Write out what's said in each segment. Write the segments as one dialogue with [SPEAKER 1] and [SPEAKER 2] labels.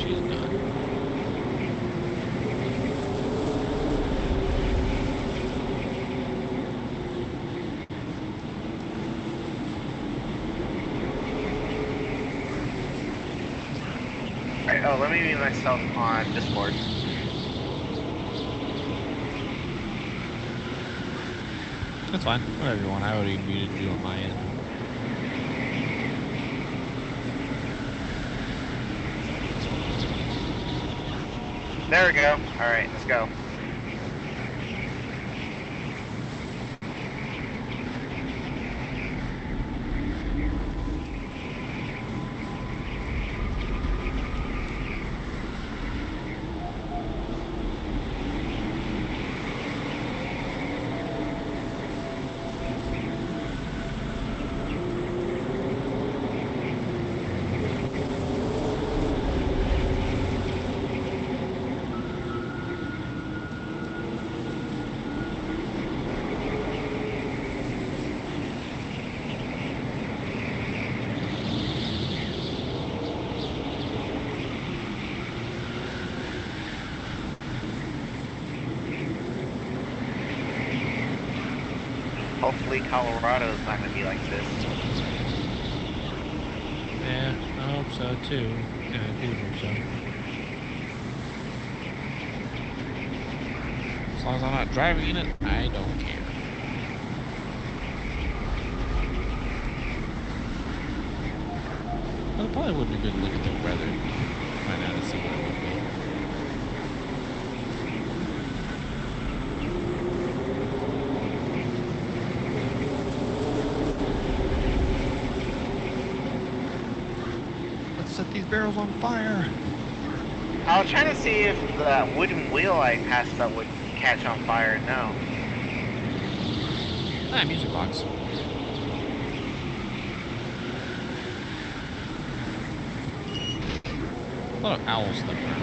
[SPEAKER 1] she's done.
[SPEAKER 2] Alright, oh, let me mute myself on Discord.
[SPEAKER 1] That's fine. Whatever you want. I already muted you on my end.
[SPEAKER 2] There we go. Alright, let's go. Hopefully Colorado's not going to be like this.
[SPEAKER 1] Yeah, I hope so too. Yeah, I do hope so. As long as I'm not driving in it, I don't care. Well, it probably would be good to look at the weather. Find out and see what it would be. Set these barrels on fire.
[SPEAKER 2] I was trying to see if the wooden wheel I passed up would catch on fire. No.
[SPEAKER 1] Ah, music box. A lot of owls stuff around.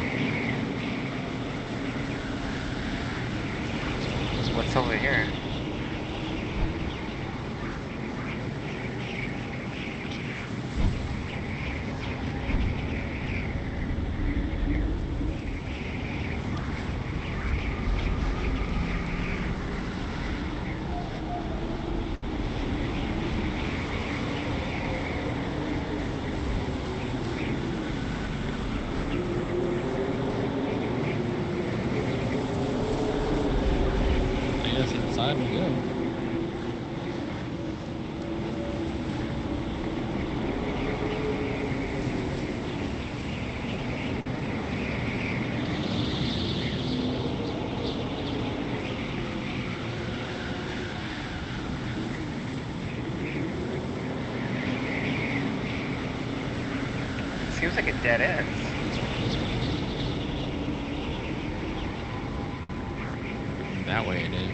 [SPEAKER 2] What's over here?
[SPEAKER 1] Inside we go.
[SPEAKER 2] Seems like a dead end.
[SPEAKER 1] That way it is.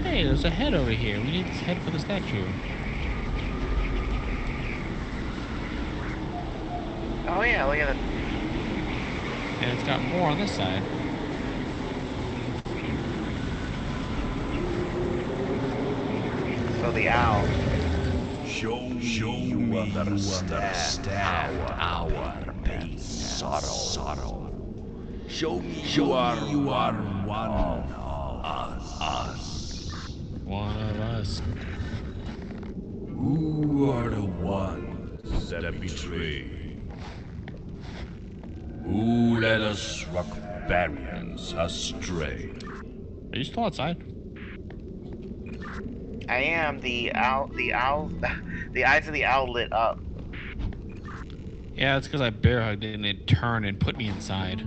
[SPEAKER 1] Hey, there's a head over here. We need this head for the statue.
[SPEAKER 2] Oh yeah, look at it.
[SPEAKER 1] And it's got more on this side.
[SPEAKER 2] So the owl.
[SPEAKER 3] Show me you understand our pain, sorrow. Show me you are one of us.
[SPEAKER 1] One of us.
[SPEAKER 3] Who are the ones that betray? Who led us barbarians astray?
[SPEAKER 1] Are you still outside?
[SPEAKER 2] I am. The owl, the eyes of the owl lit up.
[SPEAKER 1] Yeah, it's because I bear hugged it and it turned and put me inside.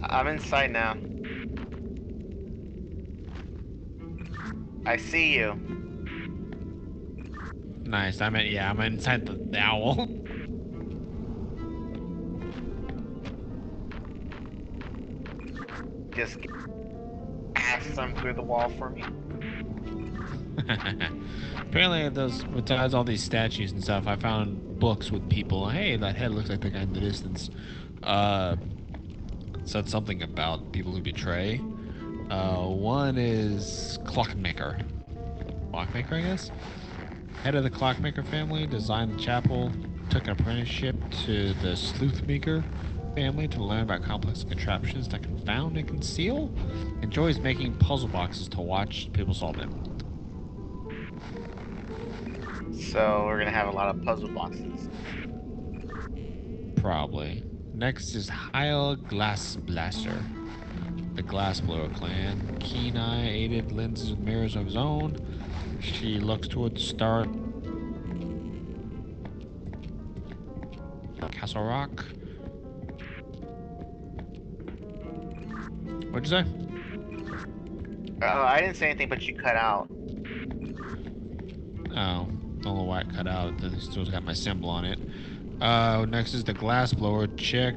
[SPEAKER 2] I'm inside now. I see you.
[SPEAKER 1] Nice. I'm inside the owl.
[SPEAKER 2] Just pass them through the wall for me.
[SPEAKER 1] Apparently, besides all these statues and stuff, I found books with people. Hey, that head looks like the guy in the distance. Said something about people who betray. One is Clockmaker. clockmaker, I guess. Head of the clockmaker family, designed the chapel, took an apprenticeship to the sleuthmaker family to learn about complex contraptions that confound and conceal. Enjoys making puzzle boxes to watch people solve them.
[SPEAKER 2] So we're gonna have a lot of puzzle boxes.
[SPEAKER 1] Probably. Next is Heil Glassblaster, the Glassblower clan. Keen eye, aided lenses and mirrors of his own. She looks toward the star. Castle Rock. What'd you say?
[SPEAKER 2] I didn't say anything, but you cut out.
[SPEAKER 1] Oh, don't know why it cut out. It still got my symbol on it. Next is the Glassblower chick.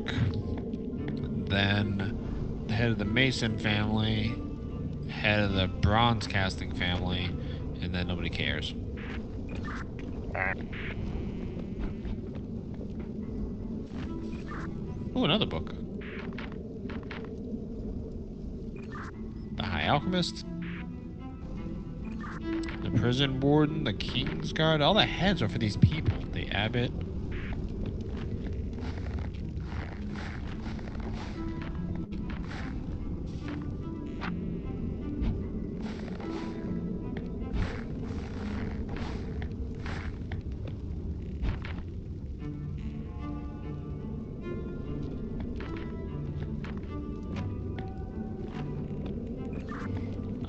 [SPEAKER 1] Then the head of the Mason family. Head of the Bronze Casting family. And then nobody cares.
[SPEAKER 2] Alright.
[SPEAKER 1] Ooh, another book. The High Alchemist. The Prison Warden, the King's Guard. All the heads are for these people. The Abbot.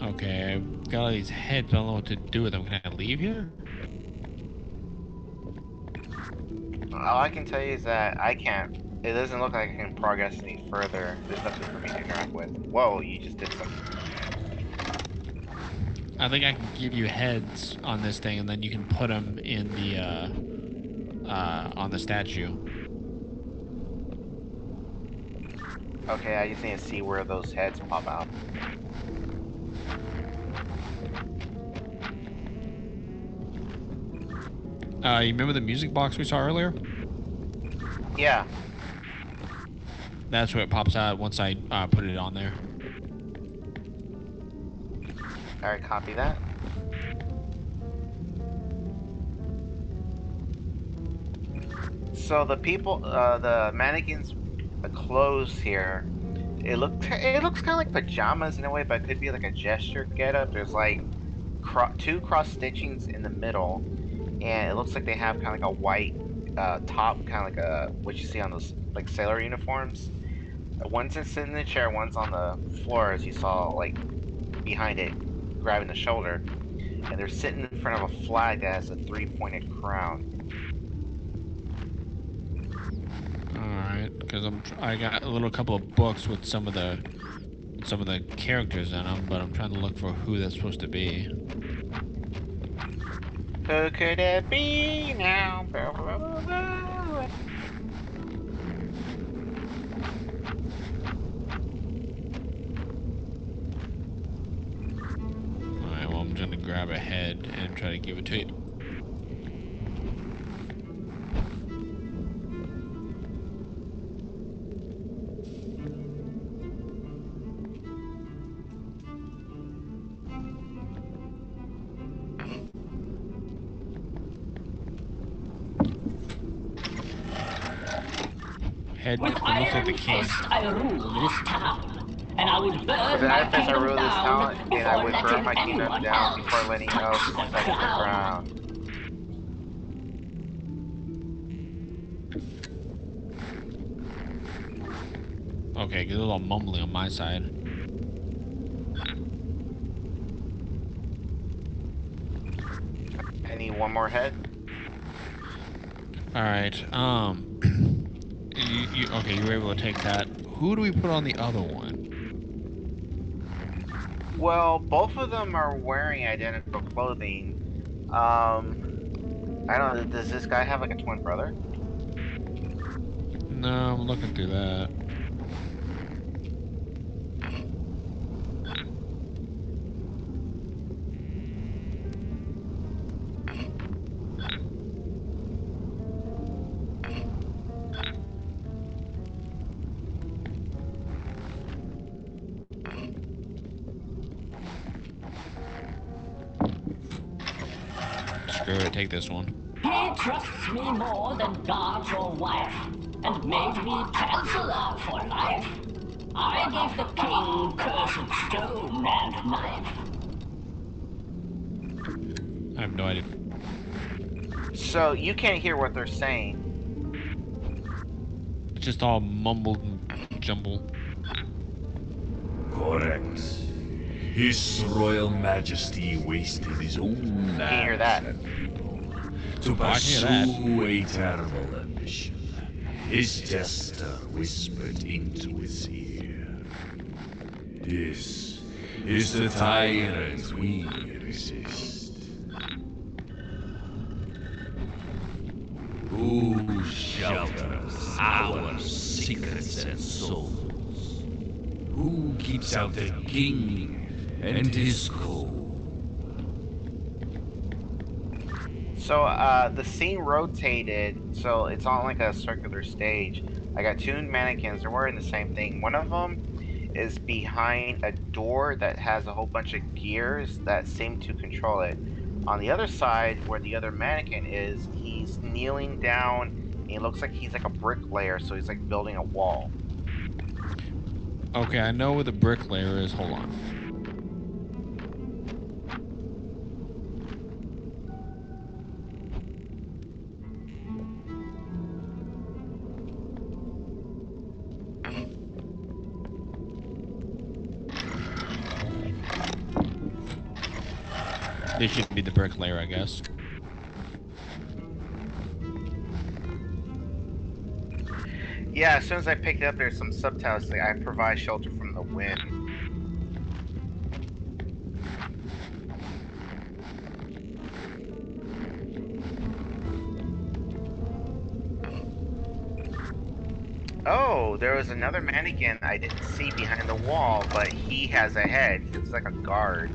[SPEAKER 1] Okay, I've got all these heads. I don't know what to do with them. Can I leave here?
[SPEAKER 2] All I can tell you is that I can't. It doesn't look like I can progress any further. There's nothing for me to interact with. Whoa, you just did something.
[SPEAKER 1] I think I can give you heads on this thing, and then you can put them in the on the statue.
[SPEAKER 2] Okay, I just need to see where those heads pop out.
[SPEAKER 1] You remember the music box we saw earlier?
[SPEAKER 2] Yeah.
[SPEAKER 1] That's where it pops out once I put it on there.
[SPEAKER 2] Alright, copy that. So the people, the mannequins' clothes here, it looks kind of like pajamas in a way, but it could be like a gesture getup. There's like two cross stitchings in the middle, and it looks like they have kind of like a white top, kind of like what you see on those like sailor uniforms. One's sitting in the chair, one's on the floor, as you saw, like behind it, grabbing the shoulder, and they're sitting in front of a flag that has a three-pointed crown.
[SPEAKER 1] Alright, because I got a little couple of books with some of the characters in them, but I'm trying to look for who that's supposed to be.
[SPEAKER 2] Who could it be now?
[SPEAKER 1] Alright, well I'm gonna grab a head and try to give it to you. Head
[SPEAKER 4] With
[SPEAKER 1] looks like the
[SPEAKER 4] iron
[SPEAKER 1] king.
[SPEAKER 4] fist, I rule this town, and I would burn
[SPEAKER 2] With an
[SPEAKER 4] my
[SPEAKER 2] iron fist, I
[SPEAKER 4] kingdom
[SPEAKER 2] rule this
[SPEAKER 4] down
[SPEAKER 2] town, and I would
[SPEAKER 4] before
[SPEAKER 2] burn my
[SPEAKER 4] letting
[SPEAKER 2] kingdom
[SPEAKER 4] anyone
[SPEAKER 2] down
[SPEAKER 4] else
[SPEAKER 2] before letting
[SPEAKER 4] touch
[SPEAKER 2] else
[SPEAKER 4] the
[SPEAKER 2] touch the
[SPEAKER 4] crown.
[SPEAKER 2] crown.
[SPEAKER 1] Okay, get a little mumbling on my side.
[SPEAKER 2] I need one more head.
[SPEAKER 1] Alright, okay, you were able to take that. Who do we put on the other one?
[SPEAKER 2] Well, both of them are wearing identical clothing. I don't know, does this guy have like a twin brother?
[SPEAKER 1] No, I'm looking through that. Screw it, take this one.
[SPEAKER 4] He trusts me more than God or wife, and made me chancellor for life. I gave the king cursed stone and knife.
[SPEAKER 1] I have no idea.
[SPEAKER 2] So you can't hear what they're saying.
[SPEAKER 1] It's just all mumbled and jumbled.
[SPEAKER 3] Correct. His Royal Majesty wasted his own
[SPEAKER 2] Can't hear that.
[SPEAKER 3] lands and people to
[SPEAKER 1] I hear that.
[SPEAKER 3] pursue a terrible ambition. His jester whispered into his ear. This is the tyrant we resist. Who shelters our secrets and souls? Who keeps out the king and his court?
[SPEAKER 2] So the scene rotated, so it's on like a circular stage. I got two mannequins. They're wearing the same thing. One of them is behind a door that has a whole bunch of gears that seem to control it. On the other side, where the other mannequin is, he's kneeling down. And it looks like he's like a bricklayer, so he's like building a wall.
[SPEAKER 1] Okay, I know where the bricklayer is. Hold on. This should be the bricklayer, I guess.
[SPEAKER 2] Yeah, as soon as I picked it up, there's some subtitles like I provide shelter from the wind. Oh, there was another mannequin I didn't see behind the wall, but he has a head. It's like a guard.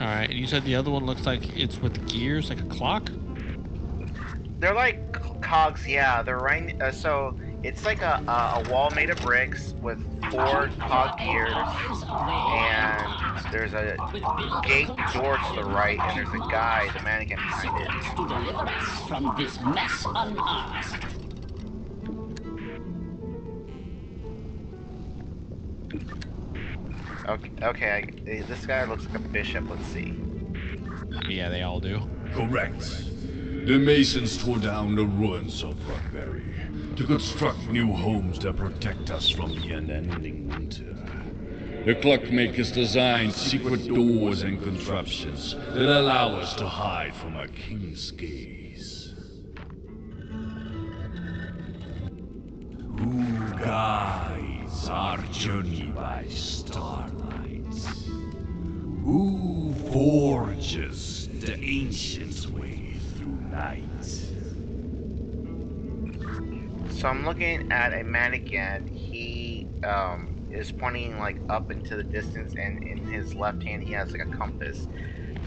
[SPEAKER 1] Alright, and you said the other one looks like it's with gears, like a clock?
[SPEAKER 2] They're like cogs, yeah. They're right. So it's like a wall made of bricks with 4 cog gears, and there's a gate door to the right, and there's a guy, the mannequin behind it.
[SPEAKER 4] To deliver us from this mess unasked.
[SPEAKER 2] Okay, this guy looks like a bishop. Let's see.
[SPEAKER 1] Yeah, they all do.
[SPEAKER 3] Correct. The Masons tore down the ruins of Rockberry to construct new homes that protect us from the unending winter. The clockmakers designed secret doors and contraptions that allow us to hide from our king's gaze. Who guides our journey by starlight? Who forges the ancients' way through night?
[SPEAKER 2] So I'm looking at a mannequin. He is pointing like up into the distance, and in his left hand he has like a compass.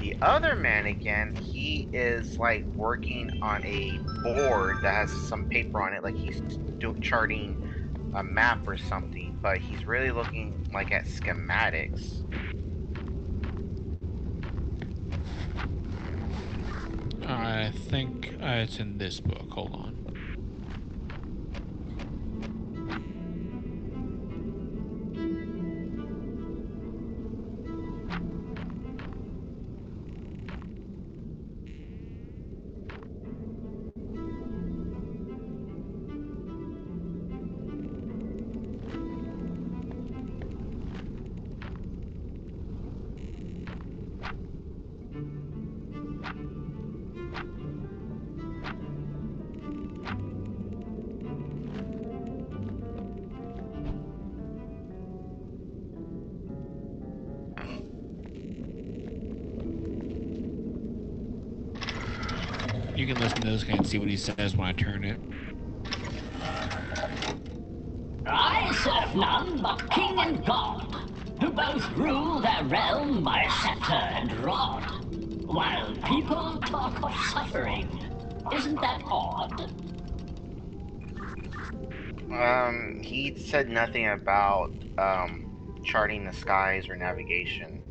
[SPEAKER 2] The other mannequin, he is like working on a board that has some paper on it, like he's charting a map or something, but he's really looking like at schematics.
[SPEAKER 1] I think it's in this book. Hold on. You can listen to this guy and see what he says when I turn it.
[SPEAKER 4] I serve none but king and god, who both rule their realm by scepter and rod, while people talk of suffering. Isn't that odd?
[SPEAKER 2] He said nothing about charting the skies or navigation.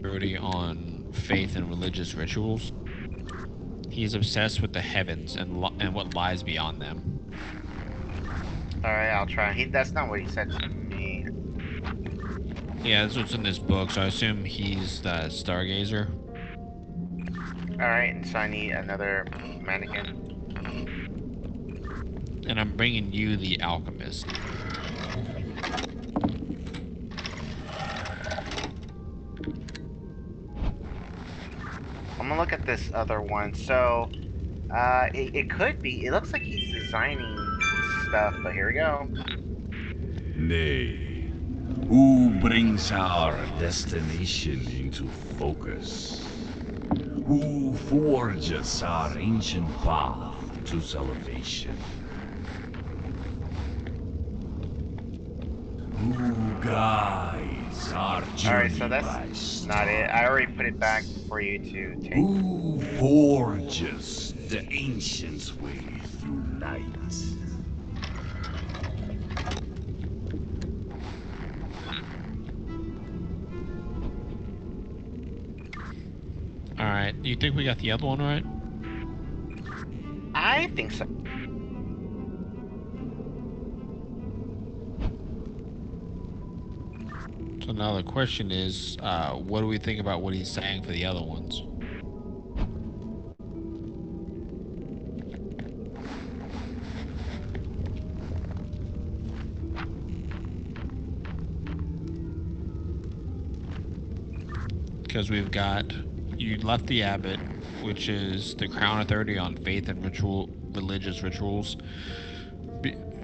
[SPEAKER 1] authority on faith and religious rituals. He is obsessed with the heavens and what lies beyond them.
[SPEAKER 2] Alright, I'll try. That's not what he said to me.
[SPEAKER 1] Yeah, that's what's in this book, so I assume he's the stargazer.
[SPEAKER 2] Alright, and so I need another mannequin.
[SPEAKER 1] And I'm bringing you the alchemist.
[SPEAKER 2] I'm gonna look at this other one. So, it could be. It looks like he's designing stuff, but here we go.
[SPEAKER 3] Nay, who brings our destination into focus? Who forges our ancient path to salvation? Who guides our journey?
[SPEAKER 2] Alright, so that's not it. I already put it back for you to take.
[SPEAKER 3] Who forges the ancients' way through night?
[SPEAKER 1] Alright, you think we got the other one right?
[SPEAKER 2] I think so.
[SPEAKER 1] So now the question is, what do we think about what he's saying for the other ones? Because we've got, you left the abbot, which is the crown authority on faith and religious rituals.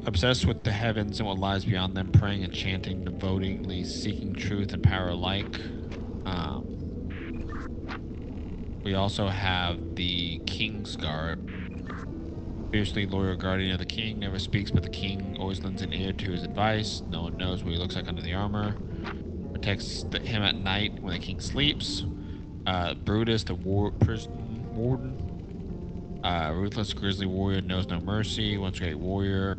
[SPEAKER 1] Obsessed with the heavens and what lies beyond them, praying and chanting, devotedly seeking truth and power alike. We also have the King's Guard. Fiercely loyal guardian of the king, never speaks, but the king always lends an ear to his advice. No one knows what he looks like under the armor. Protects him at night when the king sleeps. Brutus, the prison warden. Ruthless grizzly warrior, knows no mercy. Once a great warrior.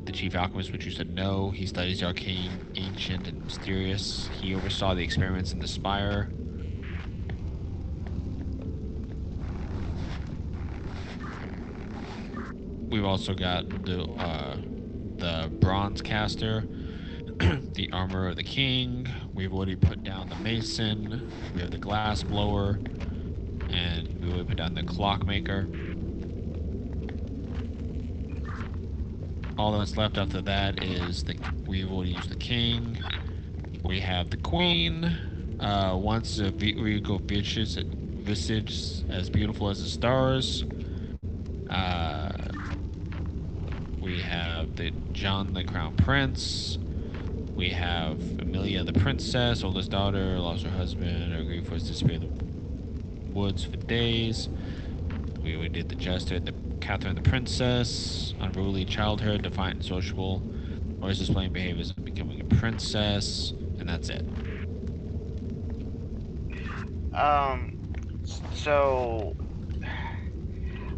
[SPEAKER 1] The chief alchemist, which you said no. He studies the arcane, ancient, and mysterious. He oversaw the experiments in the spire. We've also got the bronze caster, the armor of the king. We've already put down the mason. We have the glass blower, and we already put down the clockmaker. All that's left after that is we've already used the king. We have the queen. Once a regal visage as beautiful as the stars. We have John the Crown Prince. We have Amelia the Princess, oldest daughter, lost her husband, her grief was disappeared in the woods for days. We did the Jester, the Catherine the Princess, unruly childhood, defiant and sociable, always displaying behaviors of becoming a princess, and that's it.
[SPEAKER 2] So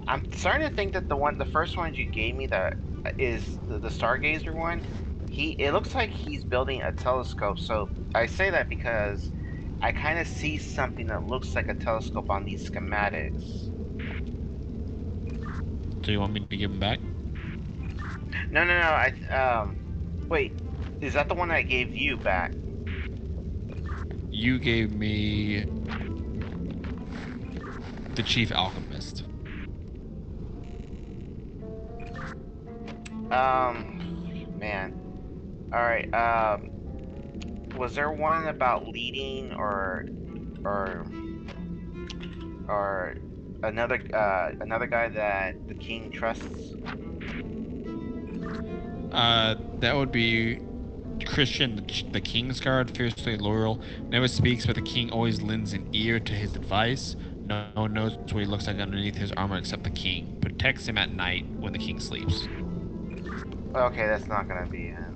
[SPEAKER 2] I'm starting to think that the first one you gave me that is the Stargazer one. It looks like he's building a telescope. So I say that because I kind of see something that looks like a telescope on these schematics.
[SPEAKER 1] So you want me to give him back?
[SPEAKER 2] No. Wait, is that the one I gave you back?
[SPEAKER 1] You gave me the chief alchemist.
[SPEAKER 2] Man. Alright, was there one about leading or another guy that the king trusts?
[SPEAKER 1] That would be Christian, the King's Guard, fiercely loyal, never speaks, but the king always lends an ear to his advice. No one knows what he looks like underneath his armor except the king. Protects him at night when the king sleeps.
[SPEAKER 2] Okay, that's not gonna be him.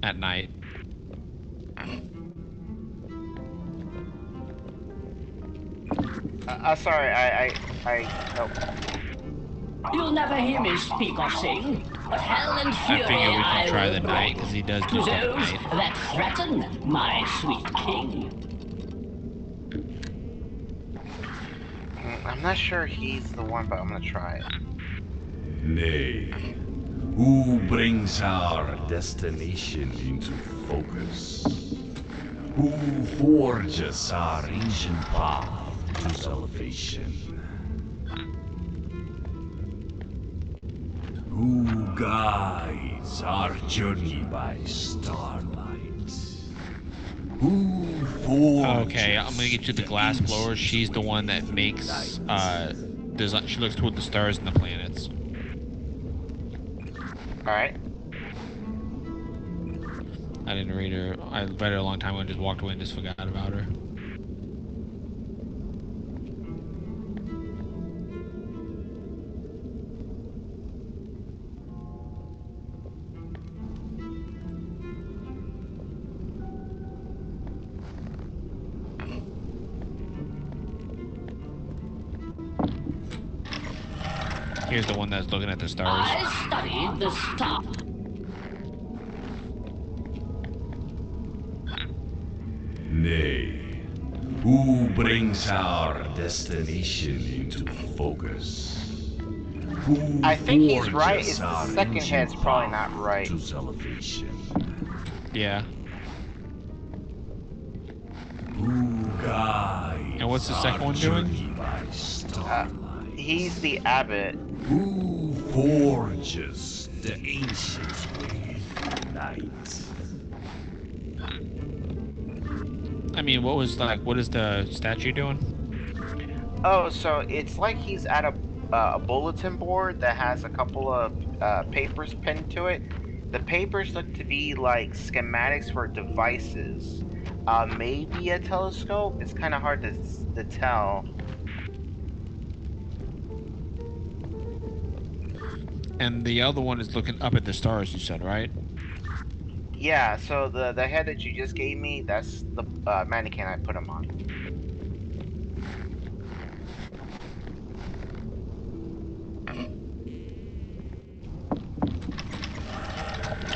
[SPEAKER 1] At night.
[SPEAKER 2] Sorry, nope.
[SPEAKER 4] You'll never hear me speak or sing, but hell and
[SPEAKER 1] I
[SPEAKER 4] fury
[SPEAKER 1] figure we can try
[SPEAKER 4] will
[SPEAKER 1] the knight, because he does
[SPEAKER 4] bring
[SPEAKER 1] do
[SPEAKER 4] to
[SPEAKER 1] stuff at
[SPEAKER 4] those
[SPEAKER 1] night.
[SPEAKER 4] that threaten my sweet king.
[SPEAKER 2] I'm not sure he's the one, but I'm gonna try it.
[SPEAKER 3] Nay. Who brings our destination into focus? Who forges our ancient path to salvation? Who guides our journey by starlight? Who forges
[SPEAKER 1] Okay, I'm gonna get you the glass blower. She's the one that makes, design. She looks toward the stars and the planets.
[SPEAKER 2] Alright.
[SPEAKER 1] I didn't read her. I read her a long time ago and just walked away and just forgot about her. Here's the one that's looking at the stars.
[SPEAKER 4] I studied the star.
[SPEAKER 3] Nay. Who brings our destination into focus? Who
[SPEAKER 2] I think he's
[SPEAKER 3] forges
[SPEAKER 2] right. It's the
[SPEAKER 3] our
[SPEAKER 2] second
[SPEAKER 3] ancient
[SPEAKER 2] head's probably
[SPEAKER 3] path
[SPEAKER 2] not right.
[SPEAKER 3] to salvation?
[SPEAKER 1] Yeah.
[SPEAKER 3] Who guides
[SPEAKER 1] And what's the second
[SPEAKER 3] our
[SPEAKER 1] one doing?
[SPEAKER 3] journey by starlight?
[SPEAKER 2] He's the abbot.
[SPEAKER 3] Who forges the ancient way through night?
[SPEAKER 1] I mean, what is the statue doing?
[SPEAKER 2] Oh, so it's like he's at a bulletin board that has a couple of papers pinned to it. The papers look to be like schematics for devices. Maybe a telescope. It's kind of hard to tell.
[SPEAKER 1] And the other one is looking up at the stars, you said, right?
[SPEAKER 2] Yeah. So the head that you just gave me, that's the mannequin I put him on.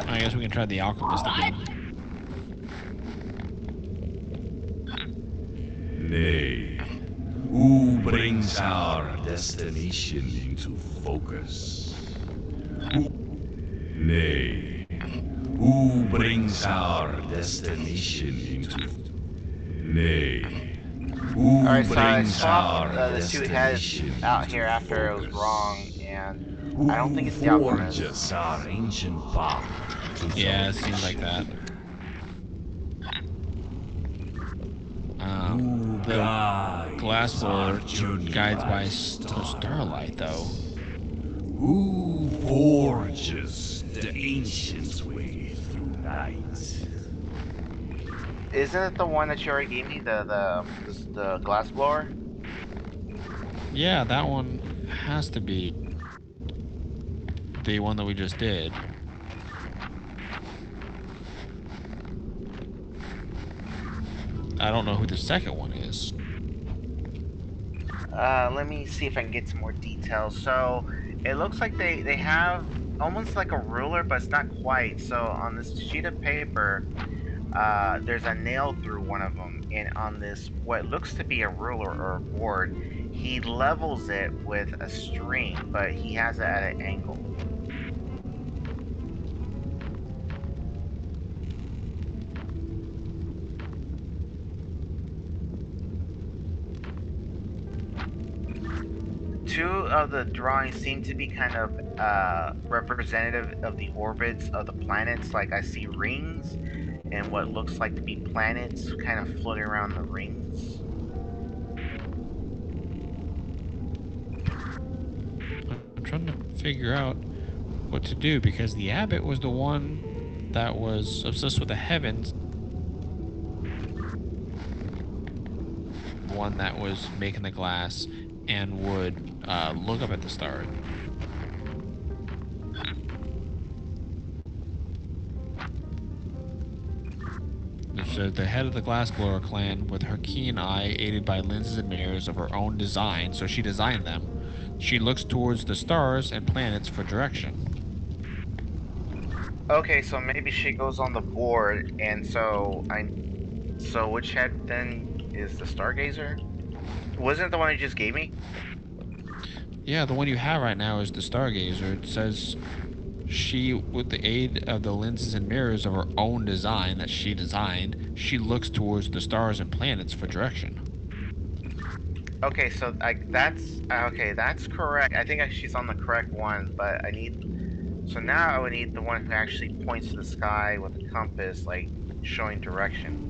[SPEAKER 1] I guess we can try the alchemist again.
[SPEAKER 3] Nay. Who brings our destination into focus? Nay. Who brings our destination into Nay. Who
[SPEAKER 2] Alright, so I
[SPEAKER 3] brings our
[SPEAKER 2] swapped the two heads
[SPEAKER 3] destination
[SPEAKER 2] out
[SPEAKER 3] into
[SPEAKER 2] here after it was
[SPEAKER 3] focus?
[SPEAKER 2] wrong, and
[SPEAKER 3] Who
[SPEAKER 2] I don't think it's the alchemist.
[SPEAKER 3] forges our ancient path to
[SPEAKER 1] Yeah, it seems like that.
[SPEAKER 3] Who
[SPEAKER 1] The
[SPEAKER 3] guides
[SPEAKER 1] glass
[SPEAKER 3] our
[SPEAKER 1] lord
[SPEAKER 3] journey
[SPEAKER 1] guides by
[SPEAKER 3] starlight?
[SPEAKER 1] starlight, though.
[SPEAKER 3] Who forges the ancient way through night?
[SPEAKER 2] Isn't it the one that you already gave me, the glass blower?
[SPEAKER 1] Yeah, that one has to be the one that we just did. I don't know who the second one is.
[SPEAKER 2] Let me see if I can get some more details. So it looks like they have almost like a ruler, but it's not quite. So on this sheet of paper, there's a nail through one of them, and on this what looks to be a ruler or a board, he levels it with a string, but he has it at an angle. Two of the drawings seem to be kind of representative of the orbits of the planets. Like I see rings and what looks like to be planets kind of floating around the rings.
[SPEAKER 1] I'm trying to figure out what to do, because the abbot was the one that was obsessed with the heavens. One that was making the glass and would look up at the stars. So the head of the Glassblower clan, with her keen eye, aided by lenses and mirrors of her own design, so she designed them, she looks towards the stars and planets for direction.
[SPEAKER 2] Okay, so maybe she goes on the board, and so which head then is the Stargazer? Wasn't it the one you just gave me?
[SPEAKER 1] Yeah, the one you have right now is the Stargazer. It says she, with the aid of the lenses and mirrors of her own design that she designed, she looks towards the stars and planets for direction.
[SPEAKER 2] Okay, so that's correct. I think she's on the correct one, but so now I would need the one who actually points to the sky with a compass, like showing direction.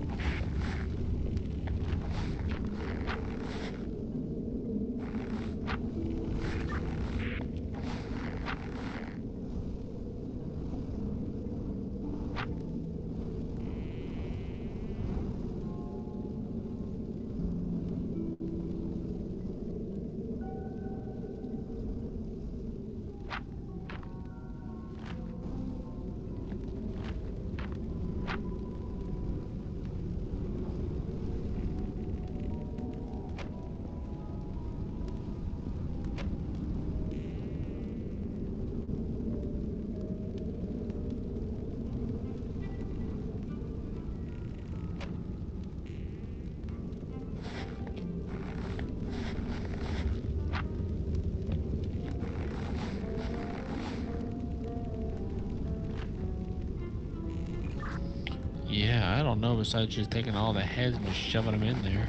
[SPEAKER 1] Yeah, I don't know, besides just taking all the heads and just shoving them in there.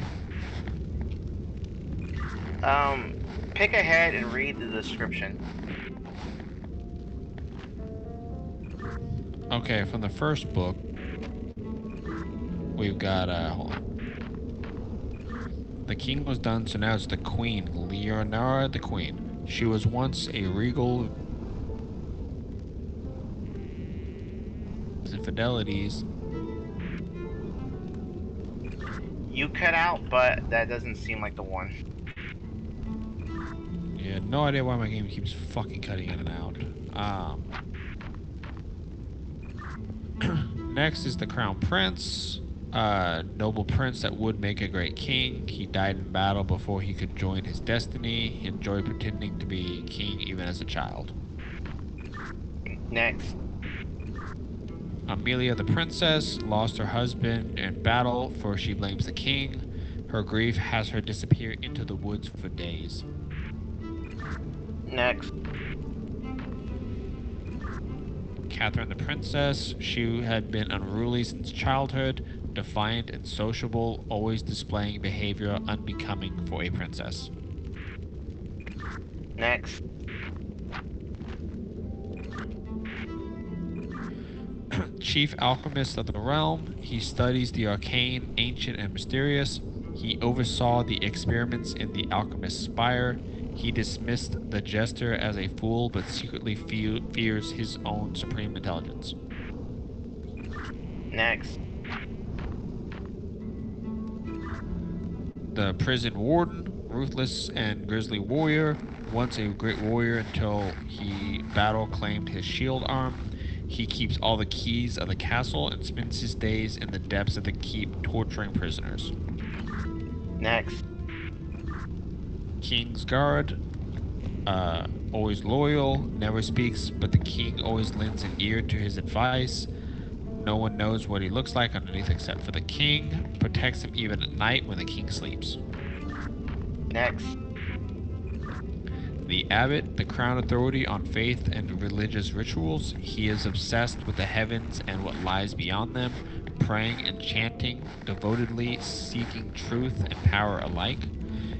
[SPEAKER 2] Pick a head and read the description.
[SPEAKER 1] Okay, from the first book, we've got, hold on. The king was done, so now it's the queen, Leonora the queen. She was once a regal infidelities.
[SPEAKER 2] You cut out, but that doesn't seem like the one.
[SPEAKER 1] Yeah, no idea why my game keeps fucking cutting in and out. Next is the crown prince. Noble prince that would make a great king. He died in battle before he could join his destiny. He enjoyed pretending to be king even as a child.
[SPEAKER 2] Next.
[SPEAKER 1] Amelia the princess lost her husband in battle, for she blames the king. Her grief has her disappear into the woods for days.
[SPEAKER 2] Next.
[SPEAKER 1] Catherine the princess, she had been unruly since childhood, defiant and sociable, always displaying behavior unbecoming for a princess.
[SPEAKER 2] Next.
[SPEAKER 1] Chief alchemist of the realm, he studies the arcane, ancient, and mysterious. He oversaw the experiments in the alchemist's spire. He dismissed the jester as a fool, but secretly fears his own supreme intelligence.
[SPEAKER 2] Next.
[SPEAKER 1] The prison warden, ruthless and grisly warrior, once a great warrior until he battle claimed his shield arm. He keeps all the keys of the castle and spends his days in the depths of the keep torturing prisoners.
[SPEAKER 2] Next.
[SPEAKER 1] King's guard, always loyal, never speaks, but the king always lends an ear to his advice. No one knows what he looks like underneath except for the king. Protects him even at night when the king sleeps.
[SPEAKER 2] Next.
[SPEAKER 1] The abbot, the crown authority on faith and religious rituals. He is obsessed with the heavens and what lies beyond them, praying and chanting, devotedly seeking truth and power alike.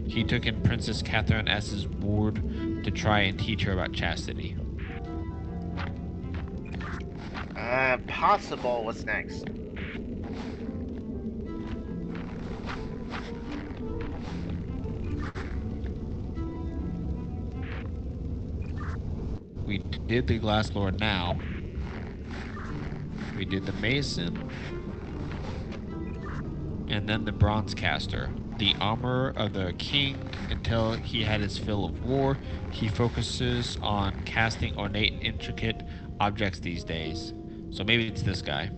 [SPEAKER 1] He took in Princess Catherine as his ward to try and teach her about chastity.
[SPEAKER 2] Possible. What's next?
[SPEAKER 1] We did the Glass Lord now. We did the Mason. And then the Bronze Caster. The armor of the king. Until he had his fill of war, he focuses on casting ornate, intricate objects these days. So maybe it's this guy.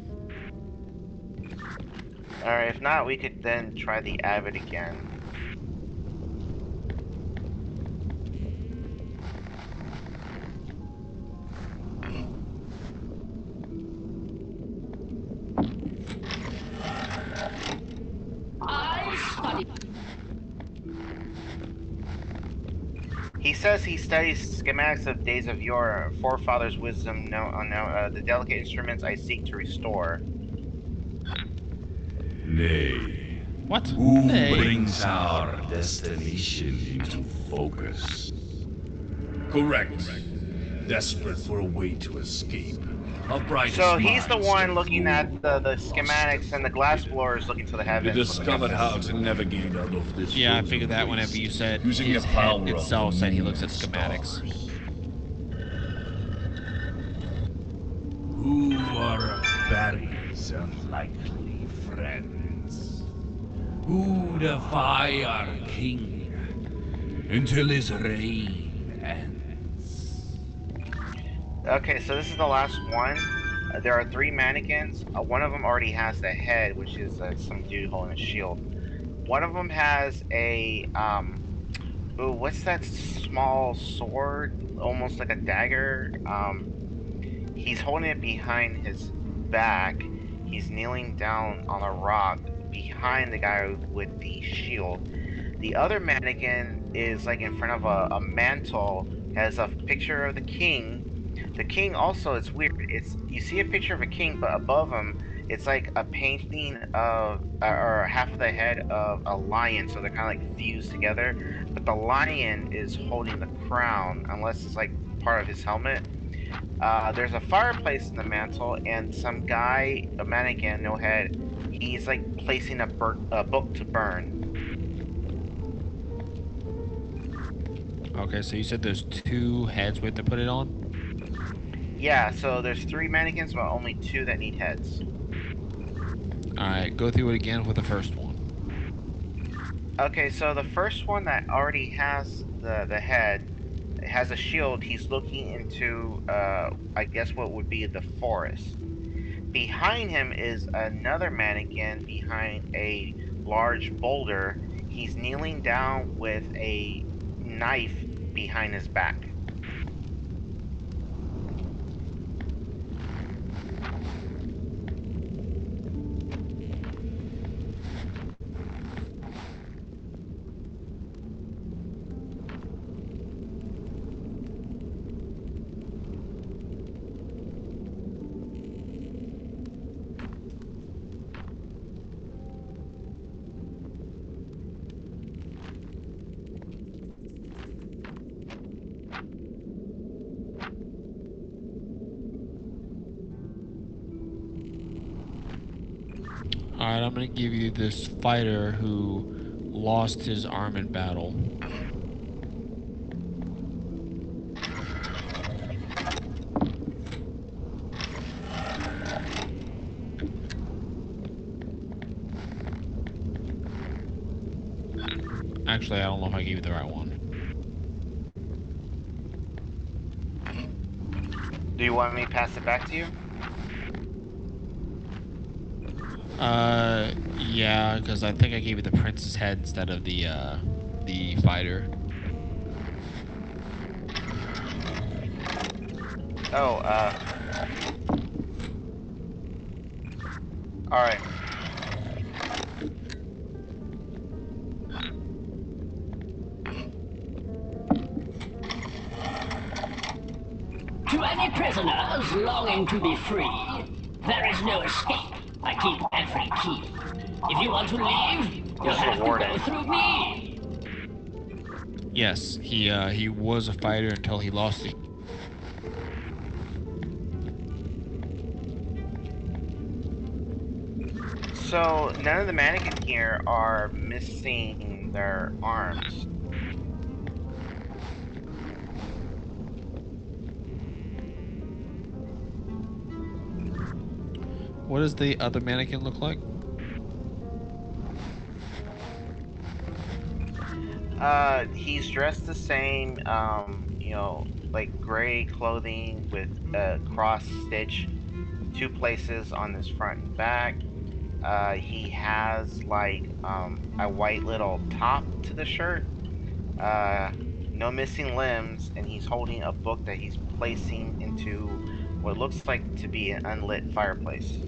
[SPEAKER 2] Alright, if not, we could then try the Abbot again. He says he studies schematics of days of yore, forefathers' wisdom, the delicate instruments I seek to restore.
[SPEAKER 3] Nay.
[SPEAKER 1] What?
[SPEAKER 3] Who
[SPEAKER 1] Nay.
[SPEAKER 3] brings our destination into focus? Correct. Desperate for a way to escape. A bright
[SPEAKER 2] So he's the one looking at the schematics, and the glassblower is looking to the
[SPEAKER 3] You
[SPEAKER 2] heavens.
[SPEAKER 3] discovered how to navigate out of this.
[SPEAKER 1] Yeah, I figured that whenever you said
[SPEAKER 3] using
[SPEAKER 1] his
[SPEAKER 3] the
[SPEAKER 1] head
[SPEAKER 3] power of
[SPEAKER 1] itself
[SPEAKER 3] the
[SPEAKER 1] said he
[SPEAKER 3] moon
[SPEAKER 1] looks at
[SPEAKER 3] and
[SPEAKER 1] schematics.
[SPEAKER 3] stars. Who are Barry's unlikely friends? Who defy our king until his reign ends?
[SPEAKER 2] Okay, so this is the last one. There are 3 mannequins. One of them already has the head, which is some dude holding a shield. One of them has a ooh, what's that small sword? Almost like a dagger. He's holding it behind his back. He's kneeling down on a rock behind the guy with the shield. The other mannequin is like in front of a mantle, has a picture of the king. The king also, it's weird. It's you see a picture of a king, but above him, it's like a painting of or half of the head of a lion. So they're kind of like fused together. But the lion is holding the crown, unless it's like part of his helmet. There's a fireplace in the mantle, and some guy, a mannequin, no head. He's like placing a book to burn.
[SPEAKER 1] Okay, so you said there's 2 heads we have to put it on?
[SPEAKER 2] Yeah, so there's 3 mannequins, but only 2 that need heads.
[SPEAKER 1] Alright, go through it again with the first one.
[SPEAKER 2] Okay, so the first one that already has the head has a shield. He's looking into, I guess what would be the forest. Behind him is another mannequin behind a large boulder. He's kneeling down with a knife behind his back.
[SPEAKER 1] Alright, I'm gonna give you this fighter who lost his arm in battle. Actually, I don't know if I gave you the right one.
[SPEAKER 2] Do you want me to pass it back to you?
[SPEAKER 1] Yeah, because I think I gave you the prince's head instead of the fighter.
[SPEAKER 2] Oh, alright.
[SPEAKER 4] To any prisoners longing to be free, there is no escape. I keep every key. If you want to leave, you'll have to go through me.
[SPEAKER 1] Yes, he was a fighter until he lost it.
[SPEAKER 2] So none of the mannequins here are missing their arms.
[SPEAKER 1] What does the other mannequin look like?
[SPEAKER 2] He's dressed the same, you know, like gray clothing with a cross stitch 2 places on his front and back. He has like a white little top to the shirt. Uh, no missing limbs, and he's holding a book that he's placing into what looks like to be an unlit fireplace.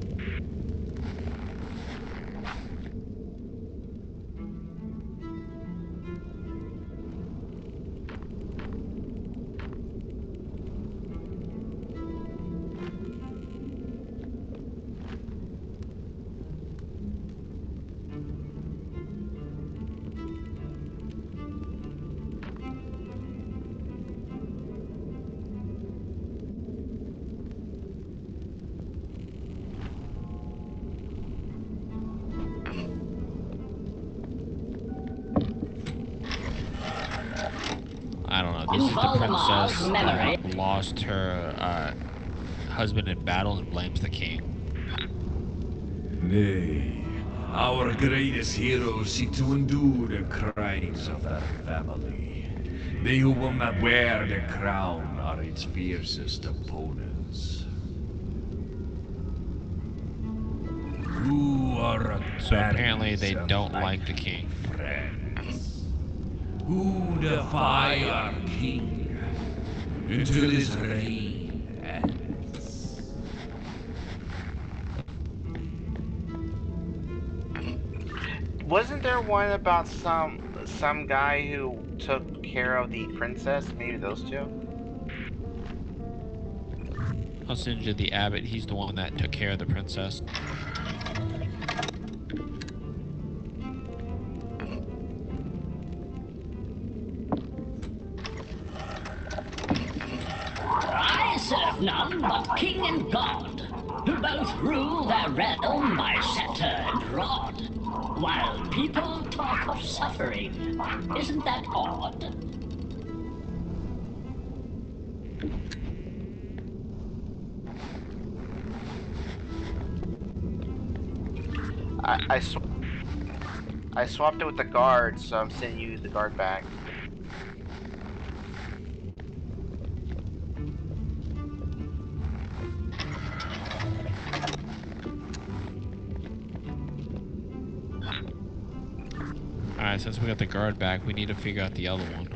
[SPEAKER 1] I don't know. This is the princess that lost her husband in battle and blames the king.
[SPEAKER 3] Nay, our greatest heroes seek to undo the crimes of their family. They who will not wear the crown are its fiercest opponents. Who are
[SPEAKER 1] So apparently they don't like the king.
[SPEAKER 3] friends? Who defy our king until his reign ends?
[SPEAKER 2] Wasn't there one about some guy who took care of the princess? Maybe those two.
[SPEAKER 1] I'll send you the abbot. He's the one that took care of the princess.
[SPEAKER 4] I serve none but king and god, who both rule their realm by scepter and rod, while people talk of suffering. Isn't that odd?
[SPEAKER 2] I, sw- I swapped it with the guard, so I'm sending you the guard back.
[SPEAKER 1] Alright, since we got the guard back, we need to figure out the other one.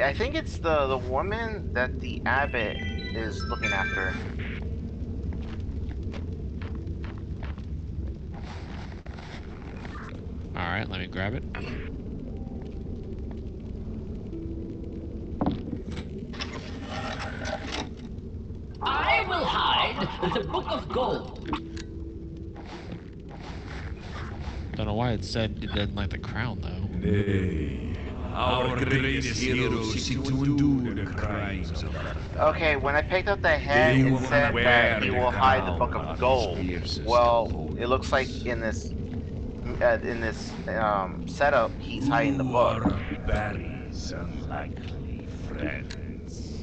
[SPEAKER 2] I think it's the woman that the abbot is looking after.
[SPEAKER 1] Alright, let me grab it.
[SPEAKER 4] I will hide the book of gold.
[SPEAKER 1] Don't know why it said it didn't like the crown, though.
[SPEAKER 3] Nay, our greatest heroes seek to undo the crimes of their family.
[SPEAKER 2] Okay, when I picked up the head,
[SPEAKER 3] They
[SPEAKER 2] it
[SPEAKER 3] will
[SPEAKER 2] said
[SPEAKER 3] wear
[SPEAKER 2] that he
[SPEAKER 3] the
[SPEAKER 2] will hide the
[SPEAKER 3] crown
[SPEAKER 2] book
[SPEAKER 3] on
[SPEAKER 2] of
[SPEAKER 3] his
[SPEAKER 2] gold.
[SPEAKER 3] fiercest
[SPEAKER 2] Well,
[SPEAKER 3] opponents.
[SPEAKER 2] it looks like in this setup, he's hiding the book.
[SPEAKER 3] Who are Barry's unlikely friends?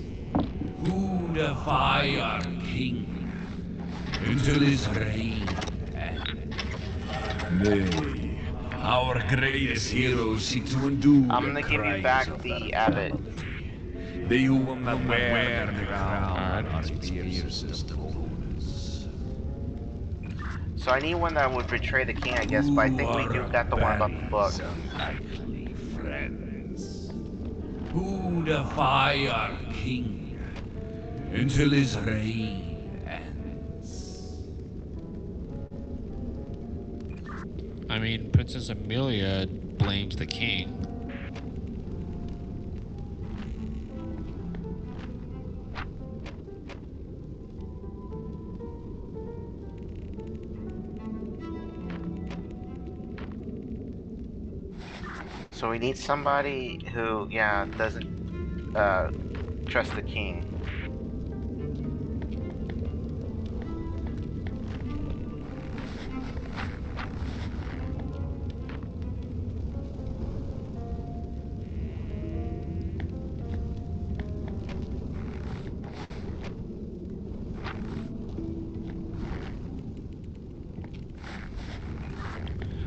[SPEAKER 3] Who defy our king until his reign ends? Nay, our greatest heroes seek to undo
[SPEAKER 2] I'm
[SPEAKER 3] the
[SPEAKER 2] gonna give you
[SPEAKER 3] crimes
[SPEAKER 2] back
[SPEAKER 3] of
[SPEAKER 2] the
[SPEAKER 3] their
[SPEAKER 2] abbot.
[SPEAKER 3] family. They who will not wear the crown
[SPEAKER 1] Alright.
[SPEAKER 3] are its fiercest opponents.
[SPEAKER 2] So I need one that would betray the king, I guess, but I think we do got the one about the book.
[SPEAKER 3] Unlikely friends who defy our king until his reign ends.
[SPEAKER 1] I mean, Princess Amelia blames the king.
[SPEAKER 2] So we need somebody who, yeah, doesn't trust the king.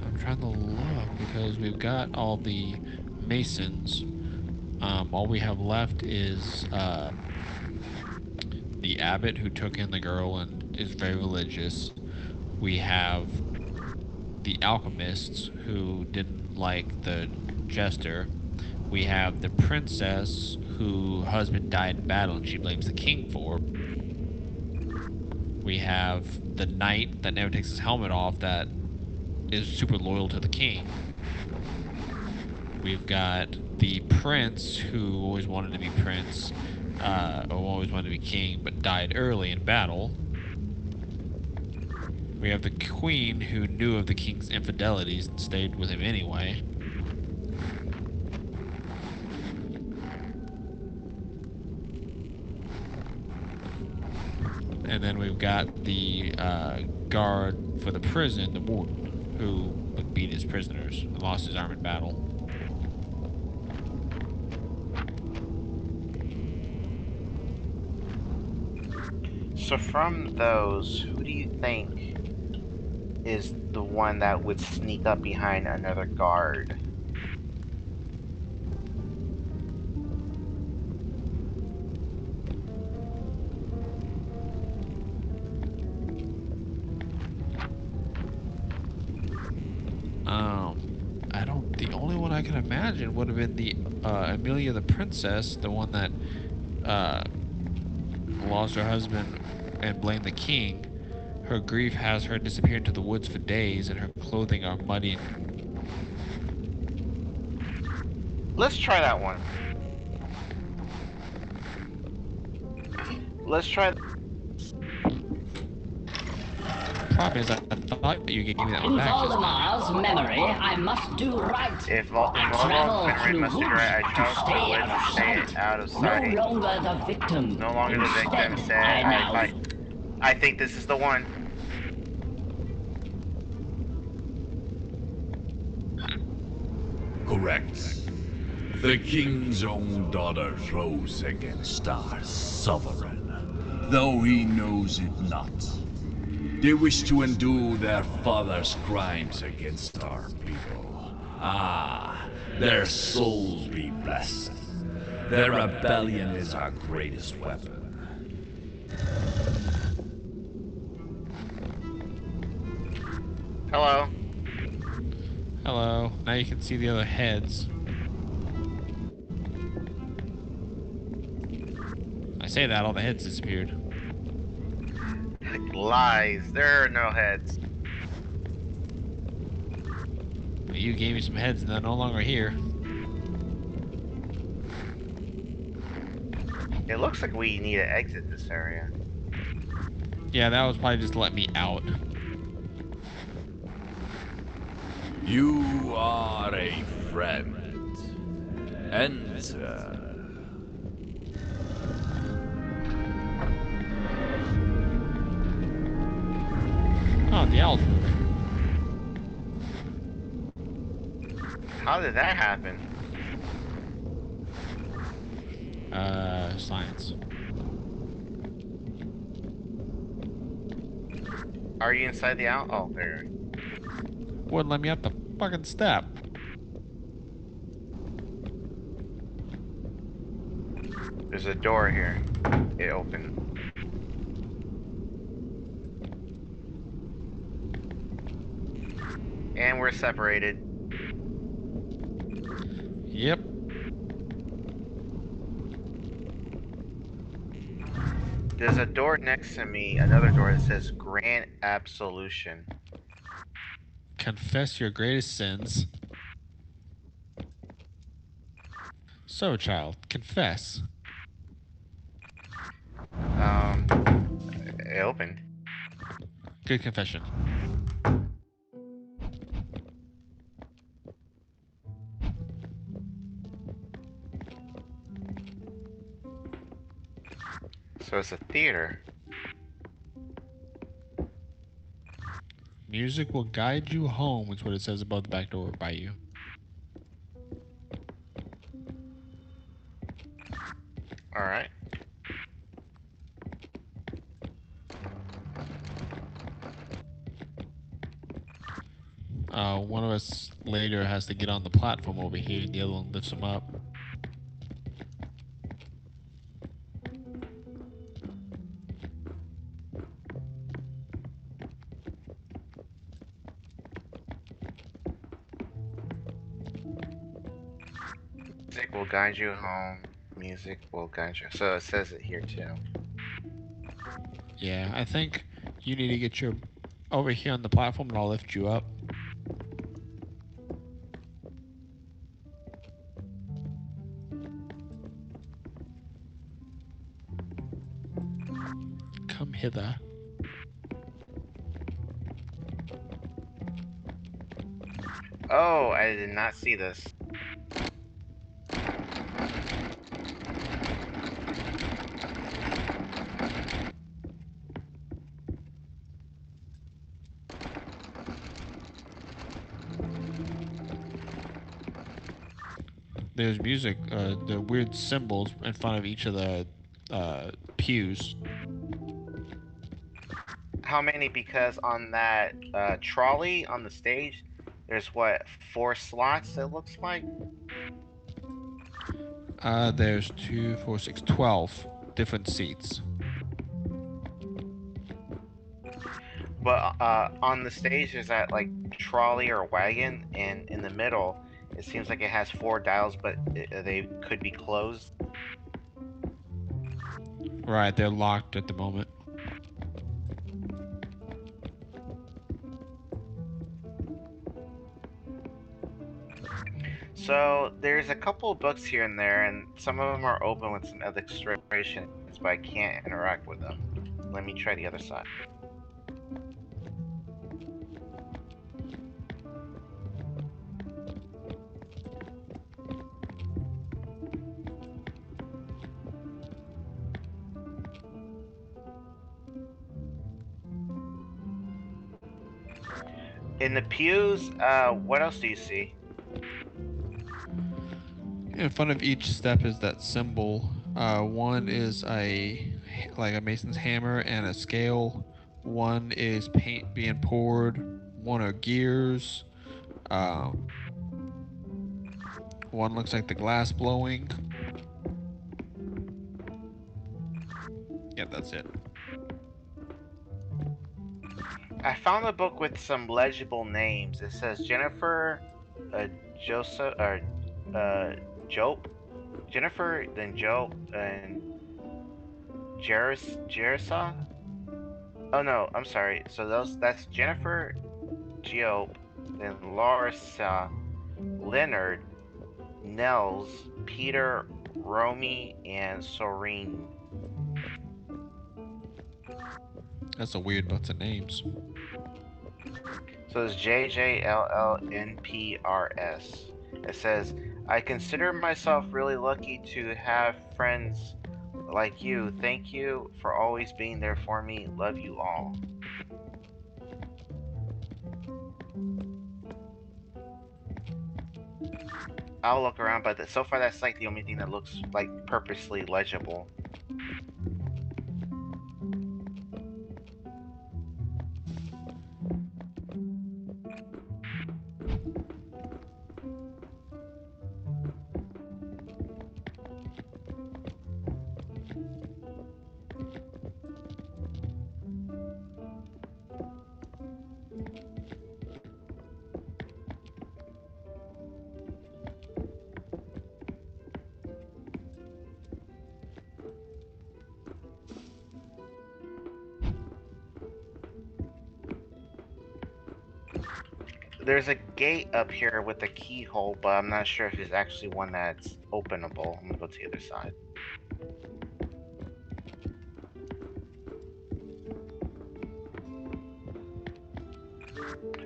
[SPEAKER 1] I'm trying to look because we've got all the masons. All we have left is the abbot who took in the girl and is very religious. We have the alchemists who didn't like the jester. We have the princess whose husband died in battle and she blames the king for. We have the knight that never takes his helmet off that is super loyal to the king. We've got the prince who always wanted to be prince, or always wanted to be king, but died early in battle. We have the queen who knew of the king's infidelities and stayed with him anyway. And then we've got the guard for the prison, the warden, who beat his prisoners and lost his arm in battle.
[SPEAKER 2] So from those, who do you think is the one that would sneak up behind another guard?
[SPEAKER 1] The only one I can imagine would have been the Amelia the princess, the one that lost her husband and blamed the king. Her grief has her disappear into the woods for days, and her clothing are muddy.
[SPEAKER 2] Let's try that one. Let's try.
[SPEAKER 1] Problem is, I thought you gave me that
[SPEAKER 4] In
[SPEAKER 1] one back.
[SPEAKER 4] Voldemar's memory, I must do right.
[SPEAKER 2] If Voldemort's memory must be right, I chose the way to stay out of sight.
[SPEAKER 4] No longer the victim.
[SPEAKER 2] No longer the victim. Said I think this is the one.
[SPEAKER 3] Correct. The king's own daughter rose against our sovereign, though he knows it not. They wish to undo their father's crimes against our people. Ah, their souls be blessed. Their rebellion is our greatest weapon.
[SPEAKER 2] Hello.
[SPEAKER 1] Hello. Now you can see the other heads. I say that, all the heads disappeared.
[SPEAKER 2] Lies. There are no heads.
[SPEAKER 1] You gave me some heads and they're no longer here.
[SPEAKER 2] It looks like we need to exit this area.
[SPEAKER 1] Yeah, that was probably just to let me out.
[SPEAKER 3] You are a friend. Enter.
[SPEAKER 1] Oh, the owl's moving.
[SPEAKER 2] How did that happen?
[SPEAKER 1] Science.
[SPEAKER 2] Are you inside the owl? Oh, there.
[SPEAKER 1] Wouldn't let me up the fucking step.
[SPEAKER 2] There's a door here. It opened. And we're separated.
[SPEAKER 1] Yep.
[SPEAKER 2] There's a door next to me, another door that says Grant Absolution.
[SPEAKER 1] Confess your greatest sins. So, child, confess.
[SPEAKER 2] It opened.
[SPEAKER 1] Good confession.
[SPEAKER 2] So it's a theater.
[SPEAKER 1] Music will guide you home, is what it says above the back door by you.
[SPEAKER 2] Alright.
[SPEAKER 1] One of us later has to get on the platform over here, and the other one lifts him up.
[SPEAKER 2] Music will guide you home. Music will guide you. So it says it here too.
[SPEAKER 1] Yeah, I think you need to get your over here on the platform and I'll lift you up. Come hither.
[SPEAKER 2] Oh, I did not see this.
[SPEAKER 1] There's music, the weird symbols in front of each of the pews.
[SPEAKER 2] How many? Because on that trolley on the stage, there's what, 4 slots it looks like?
[SPEAKER 1] There's 2, 4, 6, 12 different seats.
[SPEAKER 2] But on the stage there's that like trolley or wagon, and in the middle it seems like it has 4 dials, but they could be closed.
[SPEAKER 1] Right, they're locked at the moment.
[SPEAKER 2] So there's a couple of books here and there, and some of them are open with some illustrations, but I can't interact with them. Let me try the other side. In the pews, what else do you see?
[SPEAKER 1] In front of each step is that symbol. One is a mason's hammer and a scale. One is paint being poured. One are gears. One looks like the glass blowing. Yep, that's it.
[SPEAKER 2] I found a book with some legible names. It says Jennifer, Joseph, or Jope, Jennifer, then Jope, and Jerisa. Oh no, I'm sorry. So that's Jennifer, Jope, then Larissa, Leonard, Nels, Peter, Romy, and Soreen.
[SPEAKER 1] That's a weird bunch of names.
[SPEAKER 2] So it's JJLLNPRS. It says, I consider myself really lucky to have friends like you. Thank you for always being there for me. Love you all. I'll look around, but so far that's like the only thing that looks like purposely legible. There's a gate up here with a keyhole, but I'm not sure if it's actually one that's openable. I'm gonna go to the other side.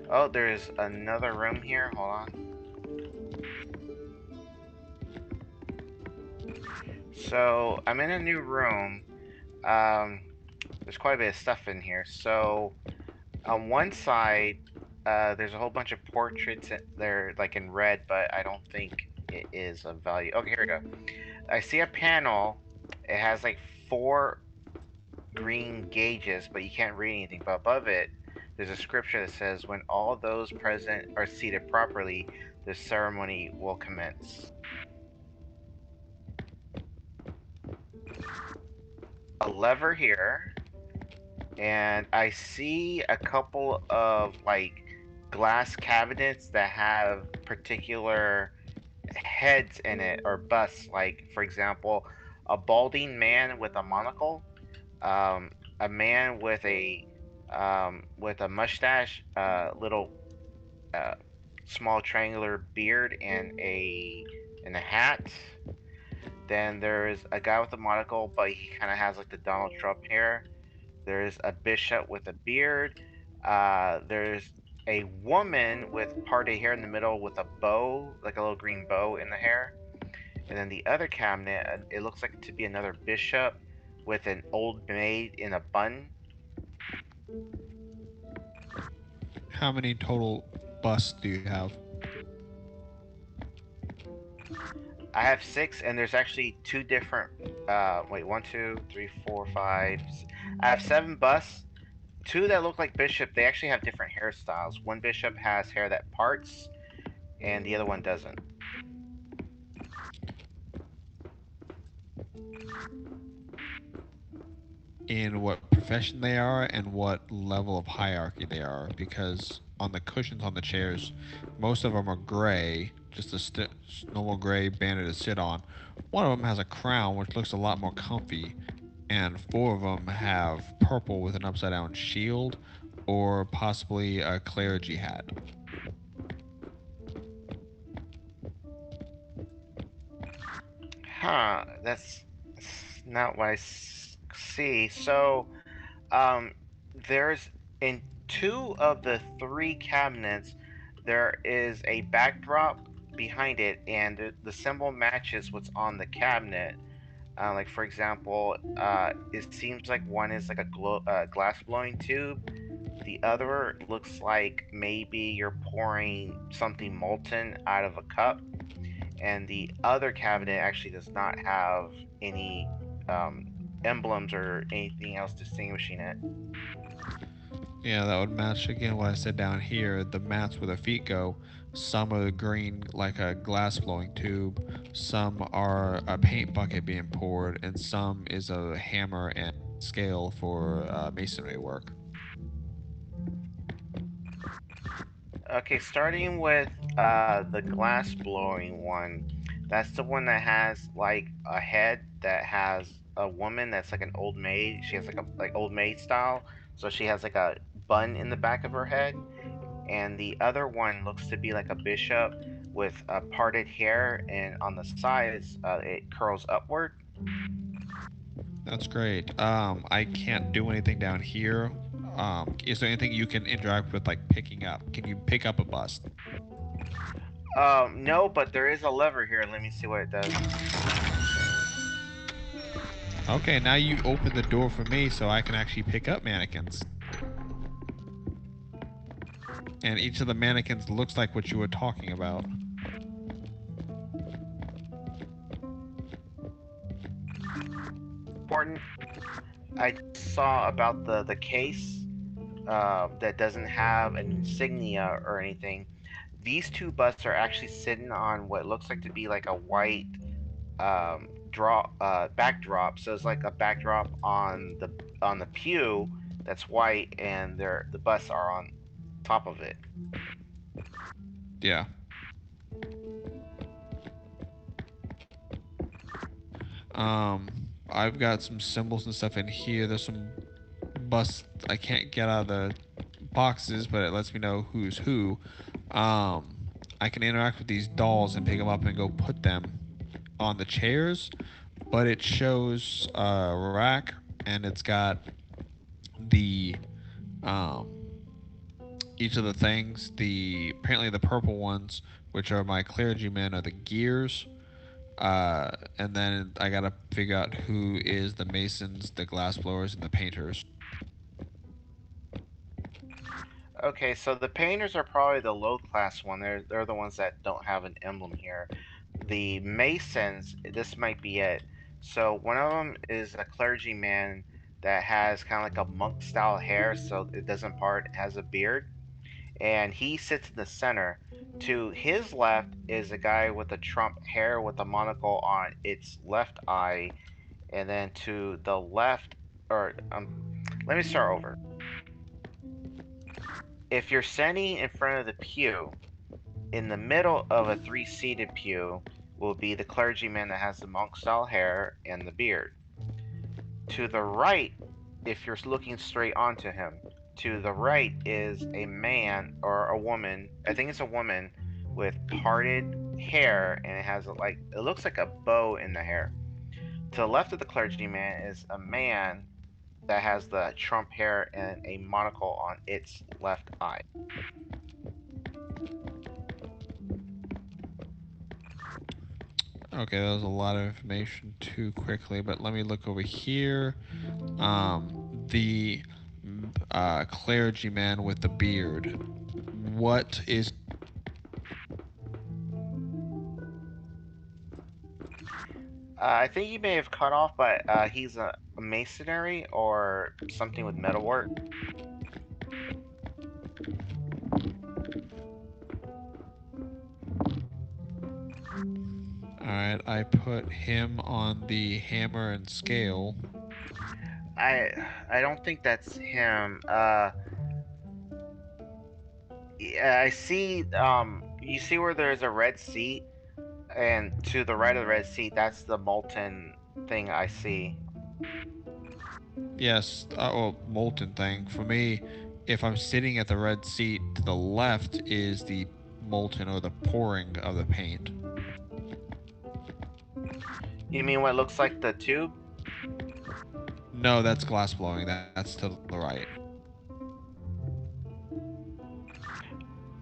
[SPEAKER 2] Oh, there's another room here. Hold on. So I'm in a new room. There's quite a bit of stuff in here. So on one side, there's a whole bunch of portraits. They're like in red, but I don't think it is of value. Okay, here we go. I see a panel. It has like 4 green gauges, but you can't read anything. But above it, there's a scripture that says, when all those present are seated properly, the ceremony will commence. A lever here, and I see a couple of like glass cabinets that have particular heads in it or busts. Like for example, a balding man with a monocle, um, a man with a mustache, little uh, small triangular beard, and a hat. Then there's a guy with a monocle, but he kind of has like the Donald Trump hair. There's a bishop with a beard. There's a woman with parted hair in the middle with a bow, like a little green bow in the hair. And then the other cabinet, it looks like to be another bishop with an old maid in a bun.
[SPEAKER 1] How many total busts do you have?
[SPEAKER 2] I have six, and there's actually two different. Wait, one, two, three, four, five. I have seven busts. Two that look like bishop. They actually have different hairstyles. One bishop has hair that parts, and the other one doesn't.
[SPEAKER 1] In what profession they are and what level of hierarchy they are, because on the cushions on the chairs, most of them are gray, just a normal gray bandit to sit on. One of them has a crown, which looks a lot more comfy, and four of them have purple with an upside down shield, or possibly a clergy hat.
[SPEAKER 2] Huh? That's not what I see. So, um, there's in two of the three cabinets, there is a backdrop behind it, and the symbol matches what's on the cabinet. Like for example, it seems like one is like a glass blowing tube. The other looks like maybe you're pouring something molten out of a cup, and the other cabinet actually does not have any um, emblems or anything else distinguishing it.
[SPEAKER 1] Yeah, that would match again what I said down here. The mats where the feet go, some are green like a glass blowing tube, some are a paint bucket being poured, and some is a hammer and scale for masonry work.
[SPEAKER 2] Okay, starting with the glass blowing one. That's the one that has like a head that has a woman that's like an old maid. She has like a like old maid style. So she has like a bun in the back of her head. And the other one looks to be like a bishop with parted hair, and on the sides it curls upward.
[SPEAKER 1] That's great. I can't do anything down here. Is there anything you can interact with, like picking up? Can you pick up a bust?
[SPEAKER 2] No, but there is a lever here. Let me see what it does.
[SPEAKER 1] Okay, now you open the door for me so I can actually pick up mannequins. And each of the mannequins looks like what you were talking about.
[SPEAKER 2] Important. I saw about the case that doesn't have an insignia or anything. These two busts are actually sitting on what looks like to be like a white draw backdrop. So it's like a backdrop on the pew that's white, and the busts are on top of it.
[SPEAKER 1] Yeah. Um, I've got some symbols and stuff in here. There's some busts I can't get out of the boxes, but it lets me know who's who. I can interact with these dolls and pick them up and go put them on the chairs, but it shows a rack and it's got the um each of the things. The apparently the purple ones, which are my clergymen, are the gears. And then I gotta figure out who is the masons, the glass blowers, and the painters.
[SPEAKER 2] Okay, so the painters are probably the low class one. They're the ones that don't have an emblem here. The masons, this might be it. So one of them is a clergyman that has kind of like a monk style hair, so it doesn't part, has a beard, and he sits in the center. To his left is a guy with a Trump hair with a monocle on its left eye, and then to the left, or let me start over. If you're standing in front of the pew, In the middle of a three-seated pew will be the clergyman that has the monk-style hair and the beard. To the right, if you're looking straight onto him, to the right is a man or a woman. I think it's a woman with parted hair, and it looks like a bow in the hair. To the left of the clergyman is a man that has the Trump hair and a monocle on its left eye.
[SPEAKER 1] Okay, that was a lot of information too quickly, but let me look over here. The clergyman with the beard. What is?
[SPEAKER 2] I think you may have cut off, but he's a masonry or something with metalwork.
[SPEAKER 1] Alright, I put him on the hammer and scale.
[SPEAKER 2] I I don't think that's him. Yeah, I see. You see where there's a red seat, and to the right of the red seat, that's the molten thing I see.
[SPEAKER 1] Yes, well, molten thing. For me, if I'm sitting at the red seat, to the left is the molten or the pouring of the paint.
[SPEAKER 2] You mean what looks like the tube?
[SPEAKER 1] No, that's glass blowing. That's to the right.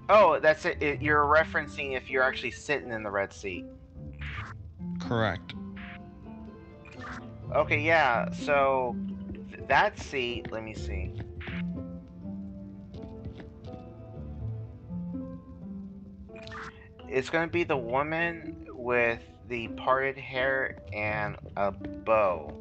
[SPEAKER 2] Oh, that's it. You're referencing if you're actually sitting in the red seat.
[SPEAKER 1] Correct.
[SPEAKER 2] Okay, yeah. So that seat. Let me see. It's gonna be the woman with the parted hair and a bow.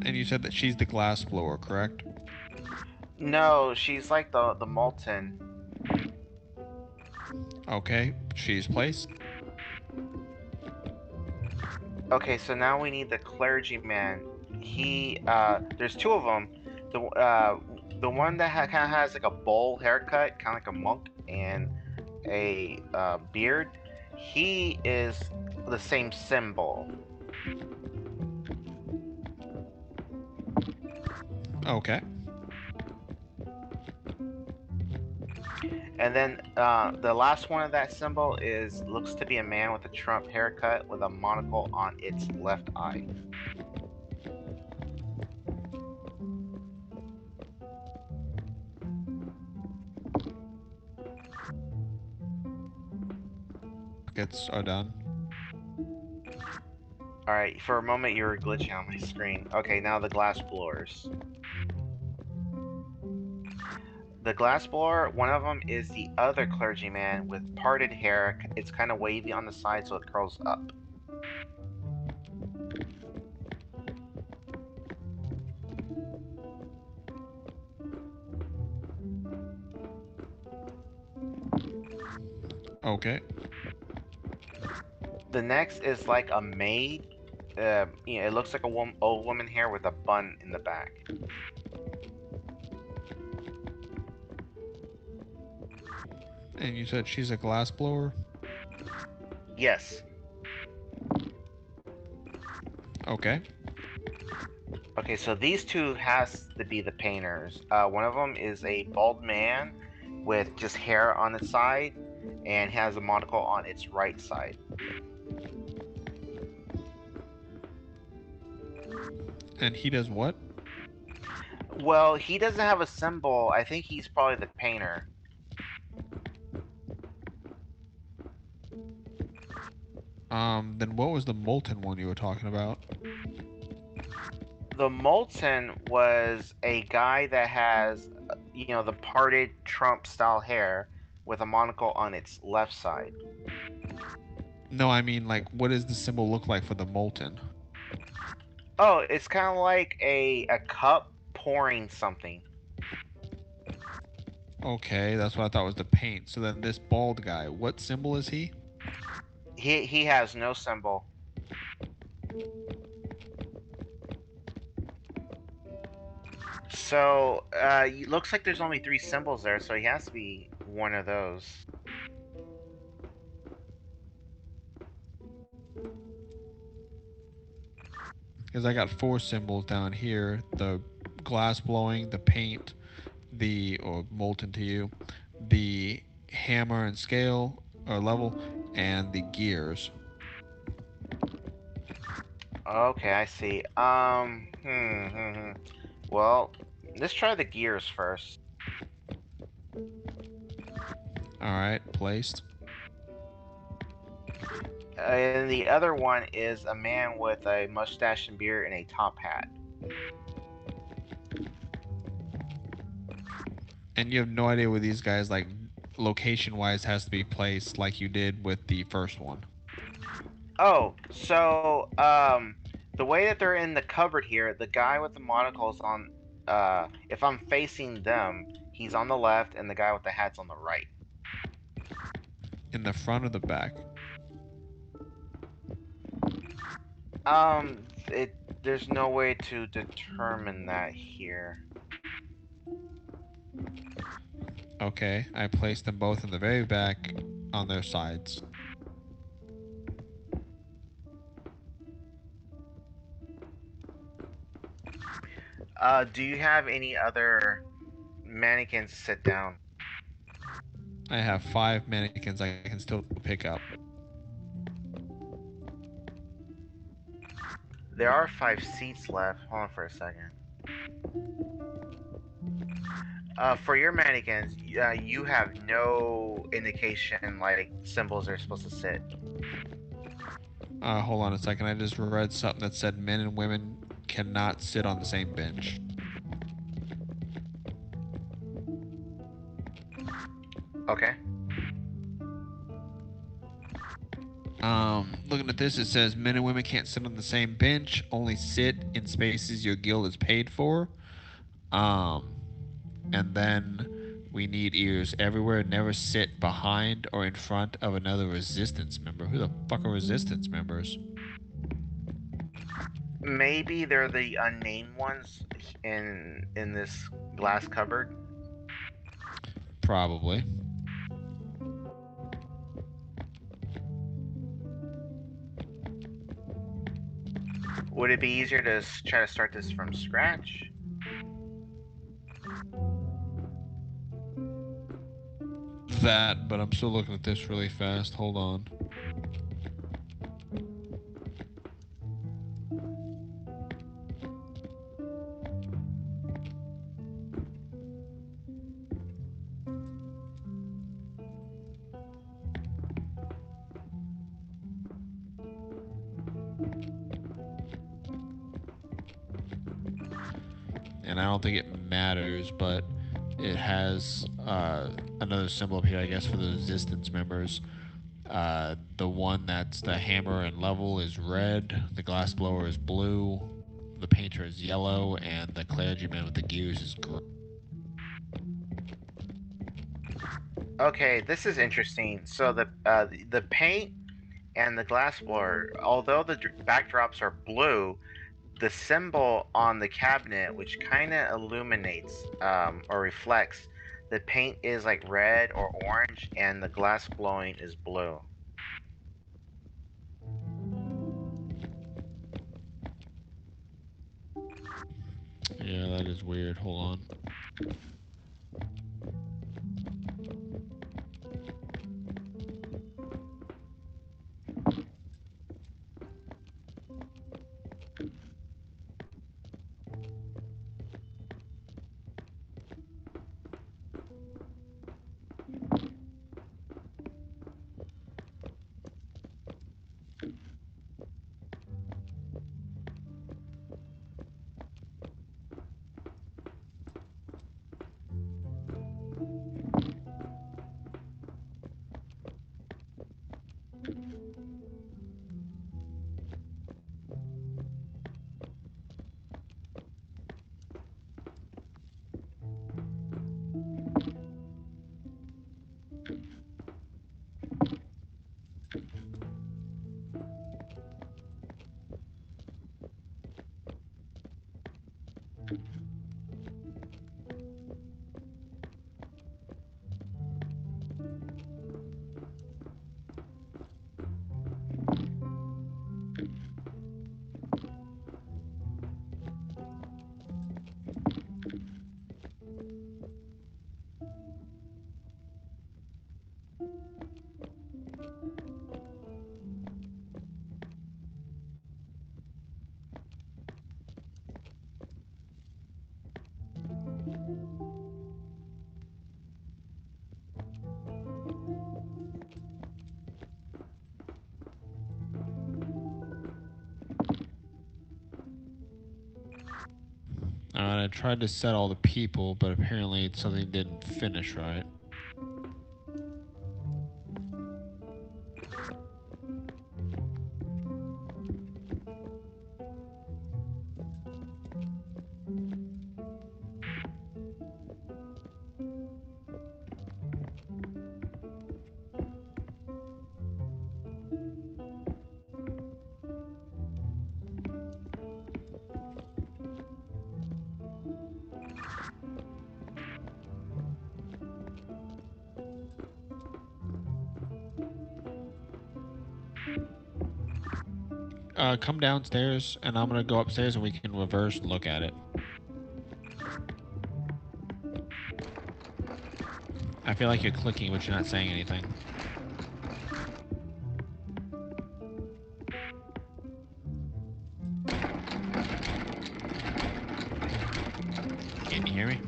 [SPEAKER 1] And you said that she's the glass blower, correct?
[SPEAKER 2] No, she's like the molten.
[SPEAKER 1] Okay, she's placed.
[SPEAKER 2] Okay, so now we need the clergyman. There's two of them. The one that kind of has like a bowl haircut, kind of like a monk, and a beard. He is the same symbol.
[SPEAKER 1] Okay.
[SPEAKER 2] And then the last one of that symbol looks to be a man with a Trump haircut with a monocle on its left eye.
[SPEAKER 1] Gets are done.
[SPEAKER 2] Alright, for a moment you were glitching on my screen. Okay, now the glass blowers. The glass blower, one of them is the other clergyman with parted hair. It's kind of wavy on the side so it curls up.
[SPEAKER 1] Okay.
[SPEAKER 2] The next is like a maid. It looks like a old woman hair with a bun in the back.
[SPEAKER 1] And you said she's a glass blower?
[SPEAKER 2] Yes.
[SPEAKER 1] Okay.
[SPEAKER 2] Okay, so these two has to be the painters. One of them is a bald man with just hair on its side and has a monocle on its right side.
[SPEAKER 1] And he does what?
[SPEAKER 2] Well, he doesn't have a symbol. I think he's probably the painter.
[SPEAKER 1] Then what was the molten one you were talking about?
[SPEAKER 2] The molten was a guy that has, the parted Trump style hair with a monocle on its left side.
[SPEAKER 1] No, I mean, like, what does the symbol look like for the molten?
[SPEAKER 2] Oh, it's kind of like a cup pouring something.
[SPEAKER 1] Okay, that's what I thought was the paint. So then this bald guy, what symbol is he?
[SPEAKER 2] He has no symbol. So, looks like there's only 3 symbols there, so he has to be one of those.
[SPEAKER 1] Because I got 4 symbols down here: the glass blowing, the paint, the or molten to you, the hammer and scale or level, and the gears.
[SPEAKER 2] Okay, I see. Well, let's try the gears first.
[SPEAKER 1] All right, placed.
[SPEAKER 2] And the other one is a man with a mustache and beard and a top hat.
[SPEAKER 1] And you have no idea where these guys, like, location wise, has to be placed like you did with the first one.
[SPEAKER 2] Oh, so the way that they're in the cupboard here, the guy with the monocle's on. If I'm facing them, he's on the left, and the guy with the hat's on the right.
[SPEAKER 1] In the front or the back?
[SPEAKER 2] It there's no way to determine that here.
[SPEAKER 1] Okay, I placed them both in the very back on their sides.
[SPEAKER 2] Do you have any other mannequins to sit down?
[SPEAKER 1] I have 5 mannequins I can still pick up.
[SPEAKER 2] There are 5 seats left. Hold on for a second. For your mannequins, you have no indication like symbols are supposed to sit.
[SPEAKER 1] Hold on a second. I just read something that said men and women cannot sit on the same bench.
[SPEAKER 2] Okay.
[SPEAKER 1] Looking at this, it says men and women can't sit on the same bench. Only sit in spaces your guild is paid for. And then we need ears everywhere. Never sit behind or in front of another resistance member. Who the fuck are resistance members?
[SPEAKER 2] Maybe they're the unnamed ones in this glass cupboard.
[SPEAKER 1] Probably.
[SPEAKER 2] Would it be easier to try to start this from scratch?
[SPEAKER 1] That, but I'm still looking at this really fast. Hold on. And I don't think it matters, but it has another symbol up here, I guess, for the resistance members. The one that's the hammer and level is red, the glass blower is blue, the painter is yellow, and the clergyman with the gears is green.
[SPEAKER 2] Okay, this is interesting. So the paint and the glass blower, although the backdrops are blue, the symbol on the cabinet, which kind of illuminates or reflects, the paint is like red or orange, and the glass blowing is blue.
[SPEAKER 1] Yeah, that is weird. Hold on. I tried to set all the people, but apparently something didn't finish right. Come downstairs, and I'm gonna go upstairs, and we can reverse and look at it. I feel like you're clicking, but you're not saying anything. Can you hear me?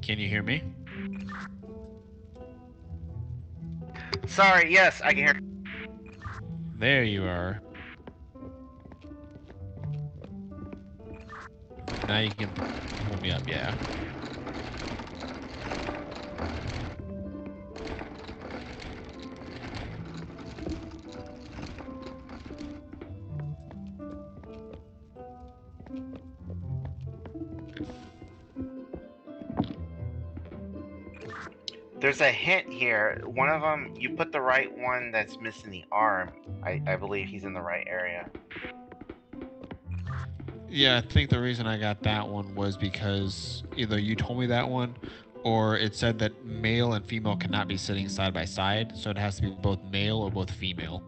[SPEAKER 1] Can you hear me?
[SPEAKER 2] Sorry, yes, I can hear.
[SPEAKER 1] There you are. Now you can pull me up, yeah.
[SPEAKER 2] There's a hint here. One of them, you put the right one that's missing the arm. I believe he's in the right area.
[SPEAKER 1] Yeah, I think the reason I got that one was because either you told me that one, or it said that male and female cannot be sitting side by side, so it has to be both male or both female.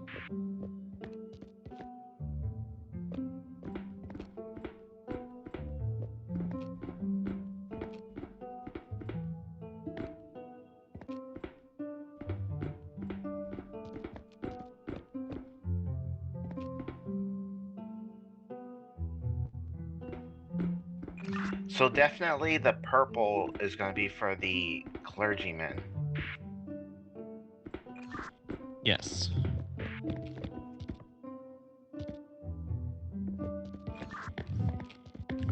[SPEAKER 2] So definitely the purple is going to be for the clergyman.
[SPEAKER 1] Yes.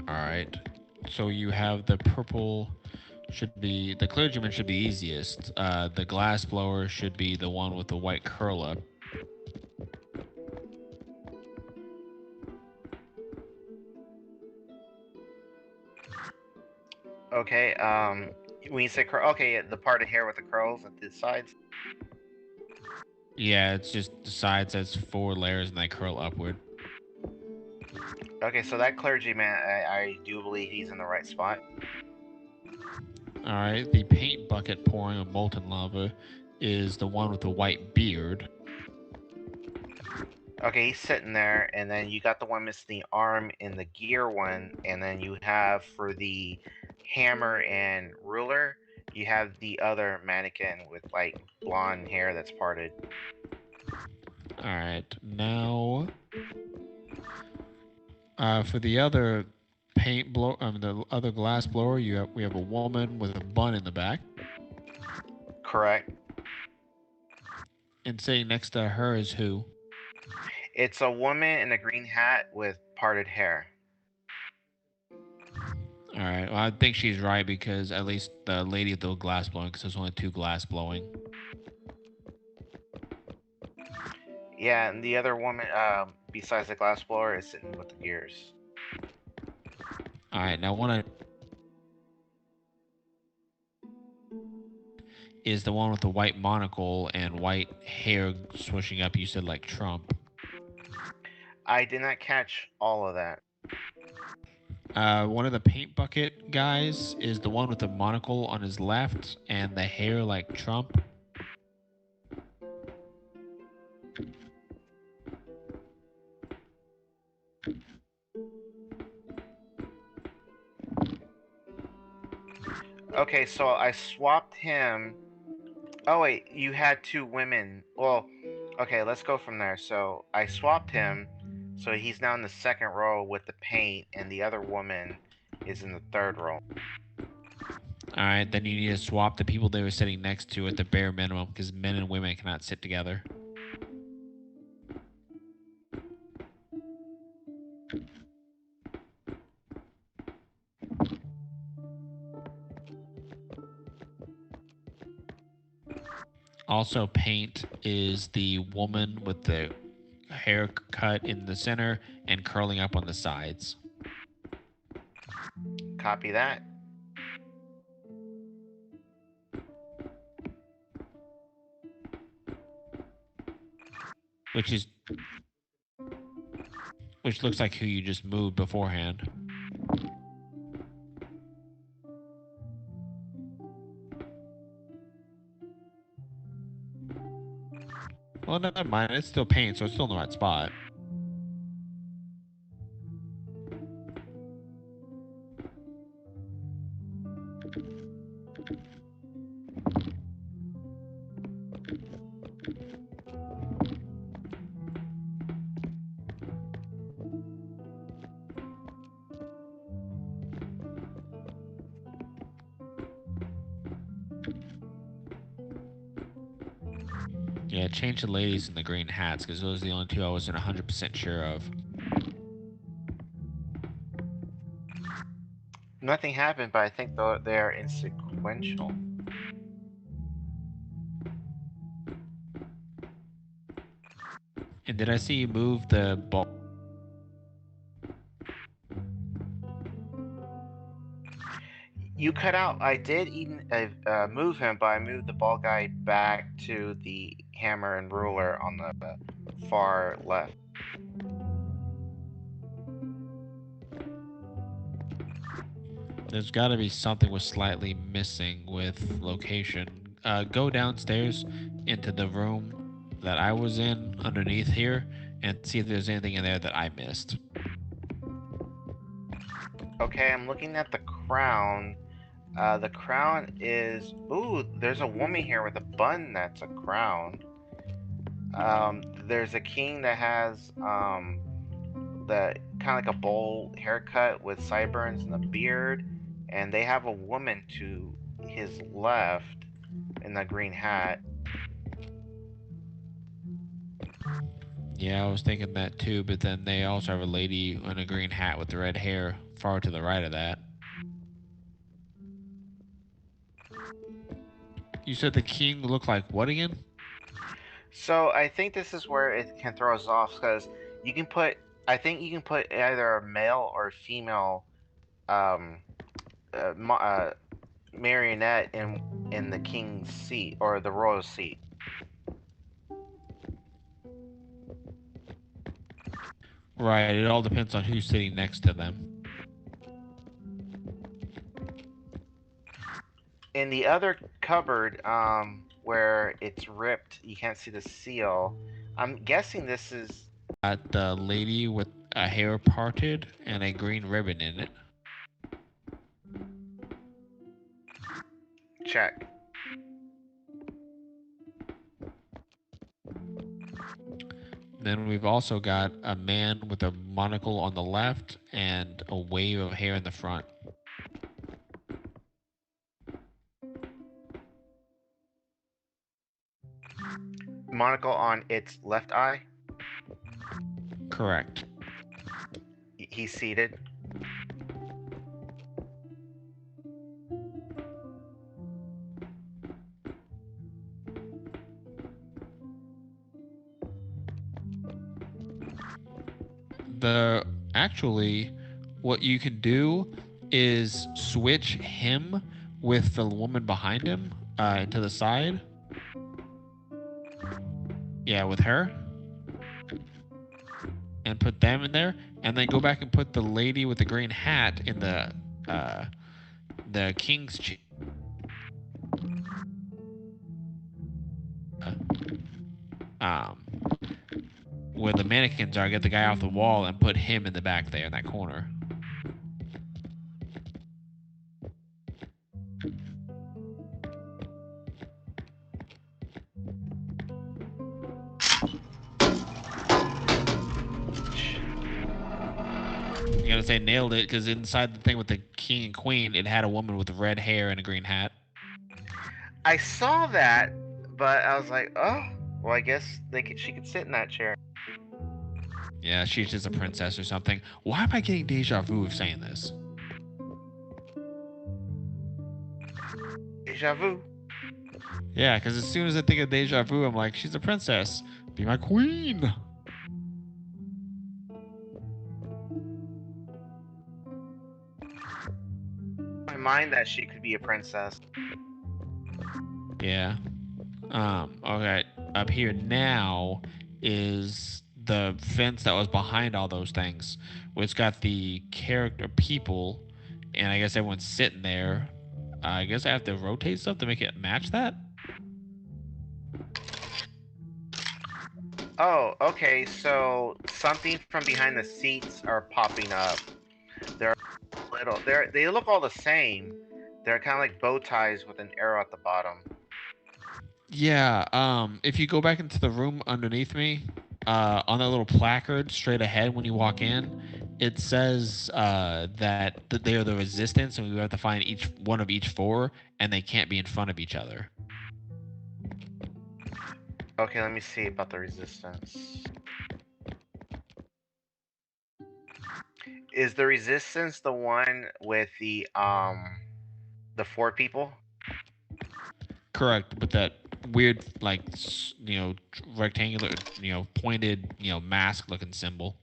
[SPEAKER 1] Alright. So you have the purple should be, the clergyman should be easiest. The glass blower should be the one with the white curl up.
[SPEAKER 2] Okay, when you say curl, okay, the part of hair with the curls at the sides.
[SPEAKER 1] Yeah, it's just the sides has 4 layers and they curl upward.
[SPEAKER 2] Okay, so that clergyman, I do believe he's in the right spot.
[SPEAKER 1] Alright, the paint bucket pouring of molten lava is the one with the white beard.
[SPEAKER 2] Okay, he's sitting there, and then you got the one missing the arm in the gear one, and then you have for the hammer and ruler, you have the other mannequin with like blonde hair that's parted.
[SPEAKER 1] Alright, now for the other paint blow, the other glass blower, we have a woman with a bun in the back,
[SPEAKER 2] Correct.
[SPEAKER 1] and sitting next to her is who?
[SPEAKER 2] It's a woman in a green hat with parted hair.
[SPEAKER 1] All right. Well, I think she's right because at least the lady with the glass blowing, because there's only 2 glass blowing.
[SPEAKER 2] Yeah, and the other woman, besides the glass blower, is sitting with the gears.
[SPEAKER 1] All right. Now one is the one with the white monocle and white hair swishing up. You said like Trump.
[SPEAKER 2] I did not catch all of that.
[SPEAKER 1] One of the paint bucket guys is the one with the monocle on his left and the hair like Trump.
[SPEAKER 2] Okay, so I swapped him. Oh wait, you had 2 women. Well, okay, let's go from there. So I swapped him, so he's now in the second row with the paint, and the other woman is in the third row.
[SPEAKER 1] Alright, then you need to swap the people they were sitting next to at the bare minimum, because men and women cannot sit together. Also, paint is the woman with the haircut in the center and curling up on the sides.
[SPEAKER 2] Copy that.
[SPEAKER 1] Which looks like who you just moved beforehand. Well, never mind. It's still paint, so it's still in the right spot. Yeah, change the ladies in the green hats, because those are the only two I wasn't 100% sure of.
[SPEAKER 2] Nothing happened, but I think they're insequential.
[SPEAKER 1] And did I see you move the ball?
[SPEAKER 2] You cut out. I did even move him, but I moved the ball guy back to the hammer and ruler on the far left.
[SPEAKER 1] There's got to be something was slightly missing with location. Go downstairs into the room that I was in underneath here and see if there's anything in there that I missed.
[SPEAKER 2] Okay, I'm looking at the crown. The crown is... Ooh, there's a woman here with a bun that's a crown. There's a king that has the kind of like a bowl haircut with sideburns and a beard. And they have a woman to his left in the green hat.
[SPEAKER 1] Yeah, I was thinking that too, but then they also have a lady in a green hat with the red hair far to the right of that. You said the king looked like what again?
[SPEAKER 2] So I think this is where it can throw us off, because you can put... I think you can put either a male or female marionette in the king's seat or the royal seat.
[SPEAKER 1] Right, it all depends on who's sitting next to them.
[SPEAKER 2] In the other cupboard, where it's ripped, you can't see the seal. I'm guessing this is...
[SPEAKER 1] The lady with a hair parted and a green ribbon in it.
[SPEAKER 2] Check.
[SPEAKER 1] Then we've also got a man with a monocle on the left and a wave of hair in the front.
[SPEAKER 2] Monocle on its left eye.
[SPEAKER 1] Correct.
[SPEAKER 2] He's seated.
[SPEAKER 1] Actually, what you can do is switch him with the woman behind him to the side. Yeah, with her. And put them in there, and then go back and put the lady with the green hat in the king's where the mannequins are. Get the guy off the wall and put him in the back there in that corner. You gonna say nailed it because inside the thing with the king and queen, it had a woman with red hair and a green hat.
[SPEAKER 2] I saw that, but I was like, oh, well, I guess she could sit in that chair.
[SPEAKER 1] Yeah, she's just a princess or something. Why am I getting deja vu of saying this?
[SPEAKER 2] Deja vu.
[SPEAKER 1] Yeah, because as soon as I think of deja vu, I'm like, she's a princess. Be my queen.
[SPEAKER 2] My mind that she could be a princess.
[SPEAKER 1] Yeah. Okay. Up here now is the fence that was behind all those things. It's got the character people, and I guess everyone's sitting there. I guess I have to rotate stuff to make it match that.
[SPEAKER 2] Oh, okay. So something from behind the seats are popping up. They're little. They look all the same. They're kind of like bow ties with an arrow at the bottom.
[SPEAKER 1] Yeah. If you go back into the room underneath me, on that little placard straight ahead when you walk in, it says that they are the resistance, and we have to find each one of each four, and they can't be in front of each other.
[SPEAKER 2] Okay, let me see about the resistance. Is the resistance the one with the 4 people?
[SPEAKER 1] Correct, with that weird, like, rectangular, pointed, mask-looking symbol.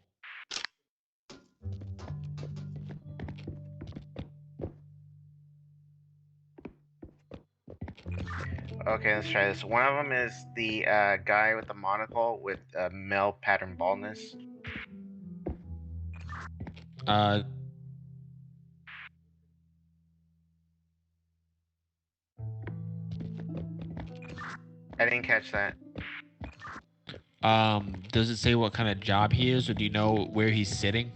[SPEAKER 2] Okay, let's try this. One of them is the guy with the monocle with male pattern baldness.
[SPEAKER 1] Uh,
[SPEAKER 2] I didn't catch that.
[SPEAKER 1] does it say what kind of job he is, or do you know where he's sitting?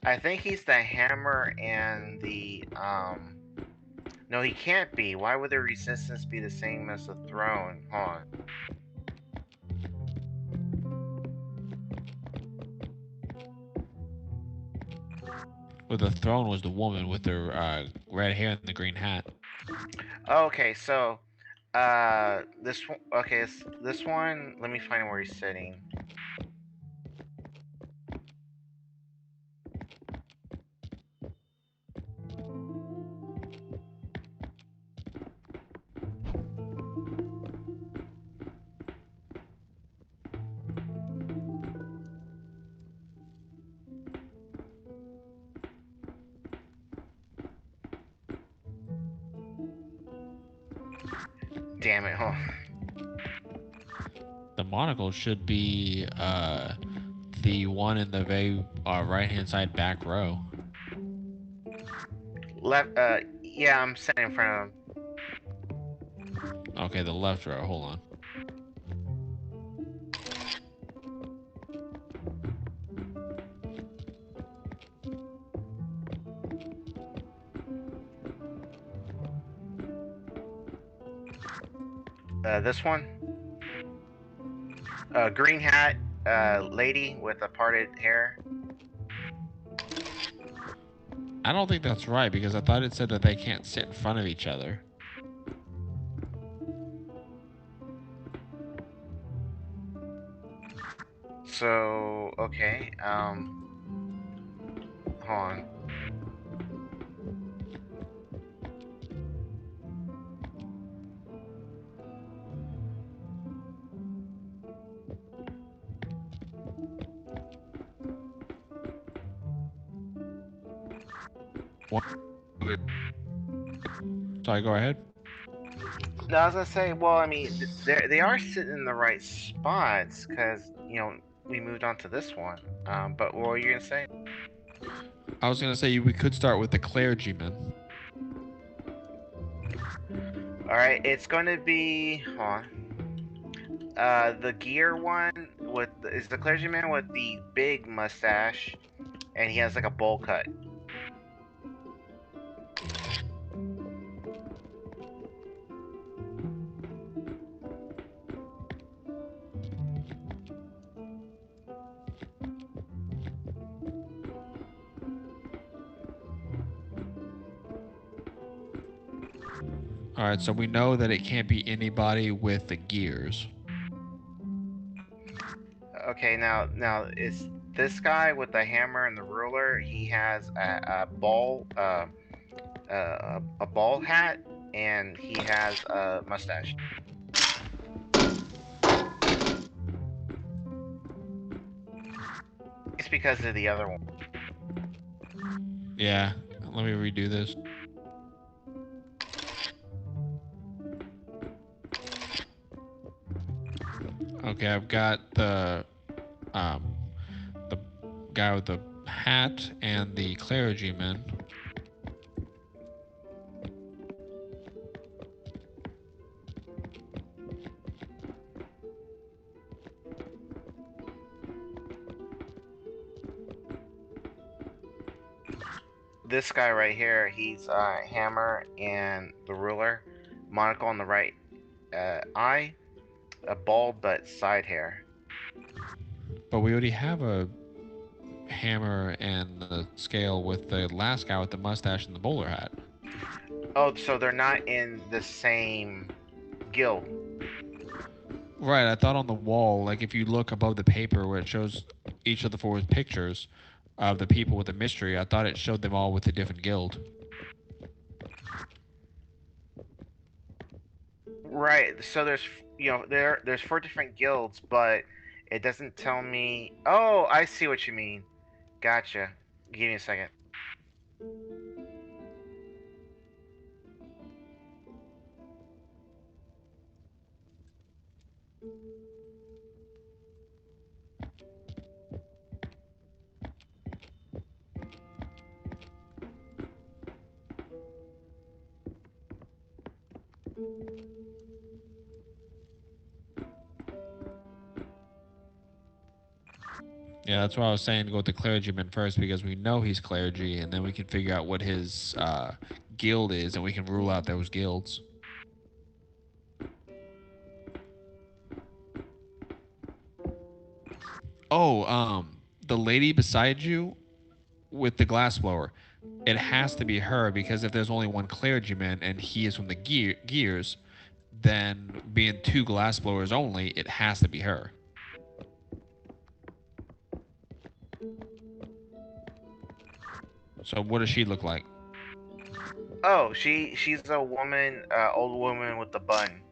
[SPEAKER 2] I think he's the hammer and the No, he can't be. Why would the resistance be the same as the throne? Hold on.
[SPEAKER 1] Well, the throne was the woman with her red hair and the green hat.
[SPEAKER 2] Okay, so this one. Okay, this one. Let me find where he's sitting. Damn it! Hold on.
[SPEAKER 1] The monocle should be the one in the very right-hand side back row.
[SPEAKER 2] Left. Yeah, I'm sitting in front of him.
[SPEAKER 1] Okay, the left row. Hold on.
[SPEAKER 2] This one. Green hat. Lady with a parted hair.
[SPEAKER 1] I don't think that's right because I thought it said that they can't sit in front of each other.
[SPEAKER 2] So okay. Hold on.
[SPEAKER 1] Sorry, go ahead.
[SPEAKER 2] No, I was gonna say. Well, I mean, they are sitting in the right spots because we moved on to this one. But what were you gonna say?
[SPEAKER 1] I was gonna say we could start with the clergyman.
[SPEAKER 2] All right, it's going to be. Hold on. The gear one is the clergyman with the big mustache, and he has like a bowl cut.
[SPEAKER 1] Alright, so we know that it can't be anybody with the gears.
[SPEAKER 2] Okay, now is this guy with the hammer and the ruler? He has a ball, a ball hat, and he has a mustache. It's because of the other one.
[SPEAKER 1] Yeah, let me redo this. Okay, I've got the guy with the hat and the clergyman.
[SPEAKER 2] This guy right here, he's hammer and the ruler, monocle on the right eye, a bald but side hair.
[SPEAKER 1] But we already have a hammer and the scale with the last guy with the mustache and the bowler hat.
[SPEAKER 2] Oh, so they're not in the same guild.
[SPEAKER 1] Right, I thought on the wall, like if you look above the paper where it shows each of the four pictures of the people with the mystery, I thought it showed them all with a different guild.
[SPEAKER 2] Right. So there's there's 4 different guilds, but it doesn't tell me. Oh, I see what you mean. Gotcha. Give me a second.
[SPEAKER 1] Yeah, that's why I was saying to go with the clergyman first, because we know he's clergy, and then we can figure out what his guild is, and we can rule out those guilds. Oh, the lady beside you with the glassblower, it has to be her, because if there's only one clergyman and he is from the gears, then being 2 glassblowers only, it has to be her. So what does she look like?
[SPEAKER 2] Oh, she's a woman, old woman with the bun.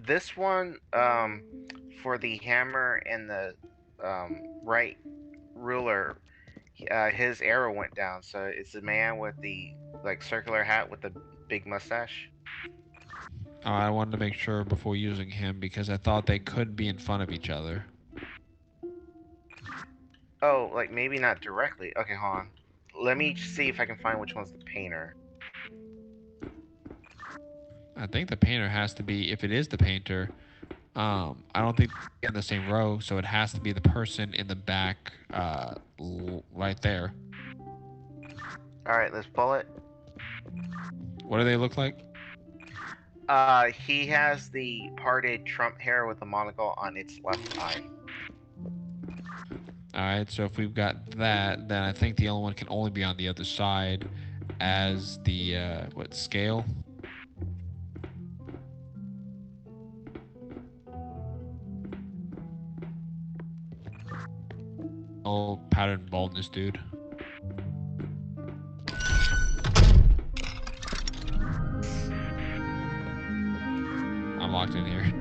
[SPEAKER 2] This one, for the hammer and the right ruler, his arrow went down. So it's the man with the circular hat with the big mustache.
[SPEAKER 1] I wanted to make sure before using him, because I thought they could be in front of each other.
[SPEAKER 2] Oh, maybe not directly. Okay, hold on. Let me see if I can find which one's the painter.
[SPEAKER 1] I think the painter has to be, if it is the painter, I don't think they're in the same row, so it has to be the person in the back, right there.
[SPEAKER 2] Alright, let's pull it.
[SPEAKER 1] What do they look like?
[SPEAKER 2] He has the parted Trump hair with a monocle on its left eye.
[SPEAKER 1] Alright, so if we've got that, then I think the only one can only be on the other side as the, scale? Oh, pattern baldness, dude. I'm locked in here.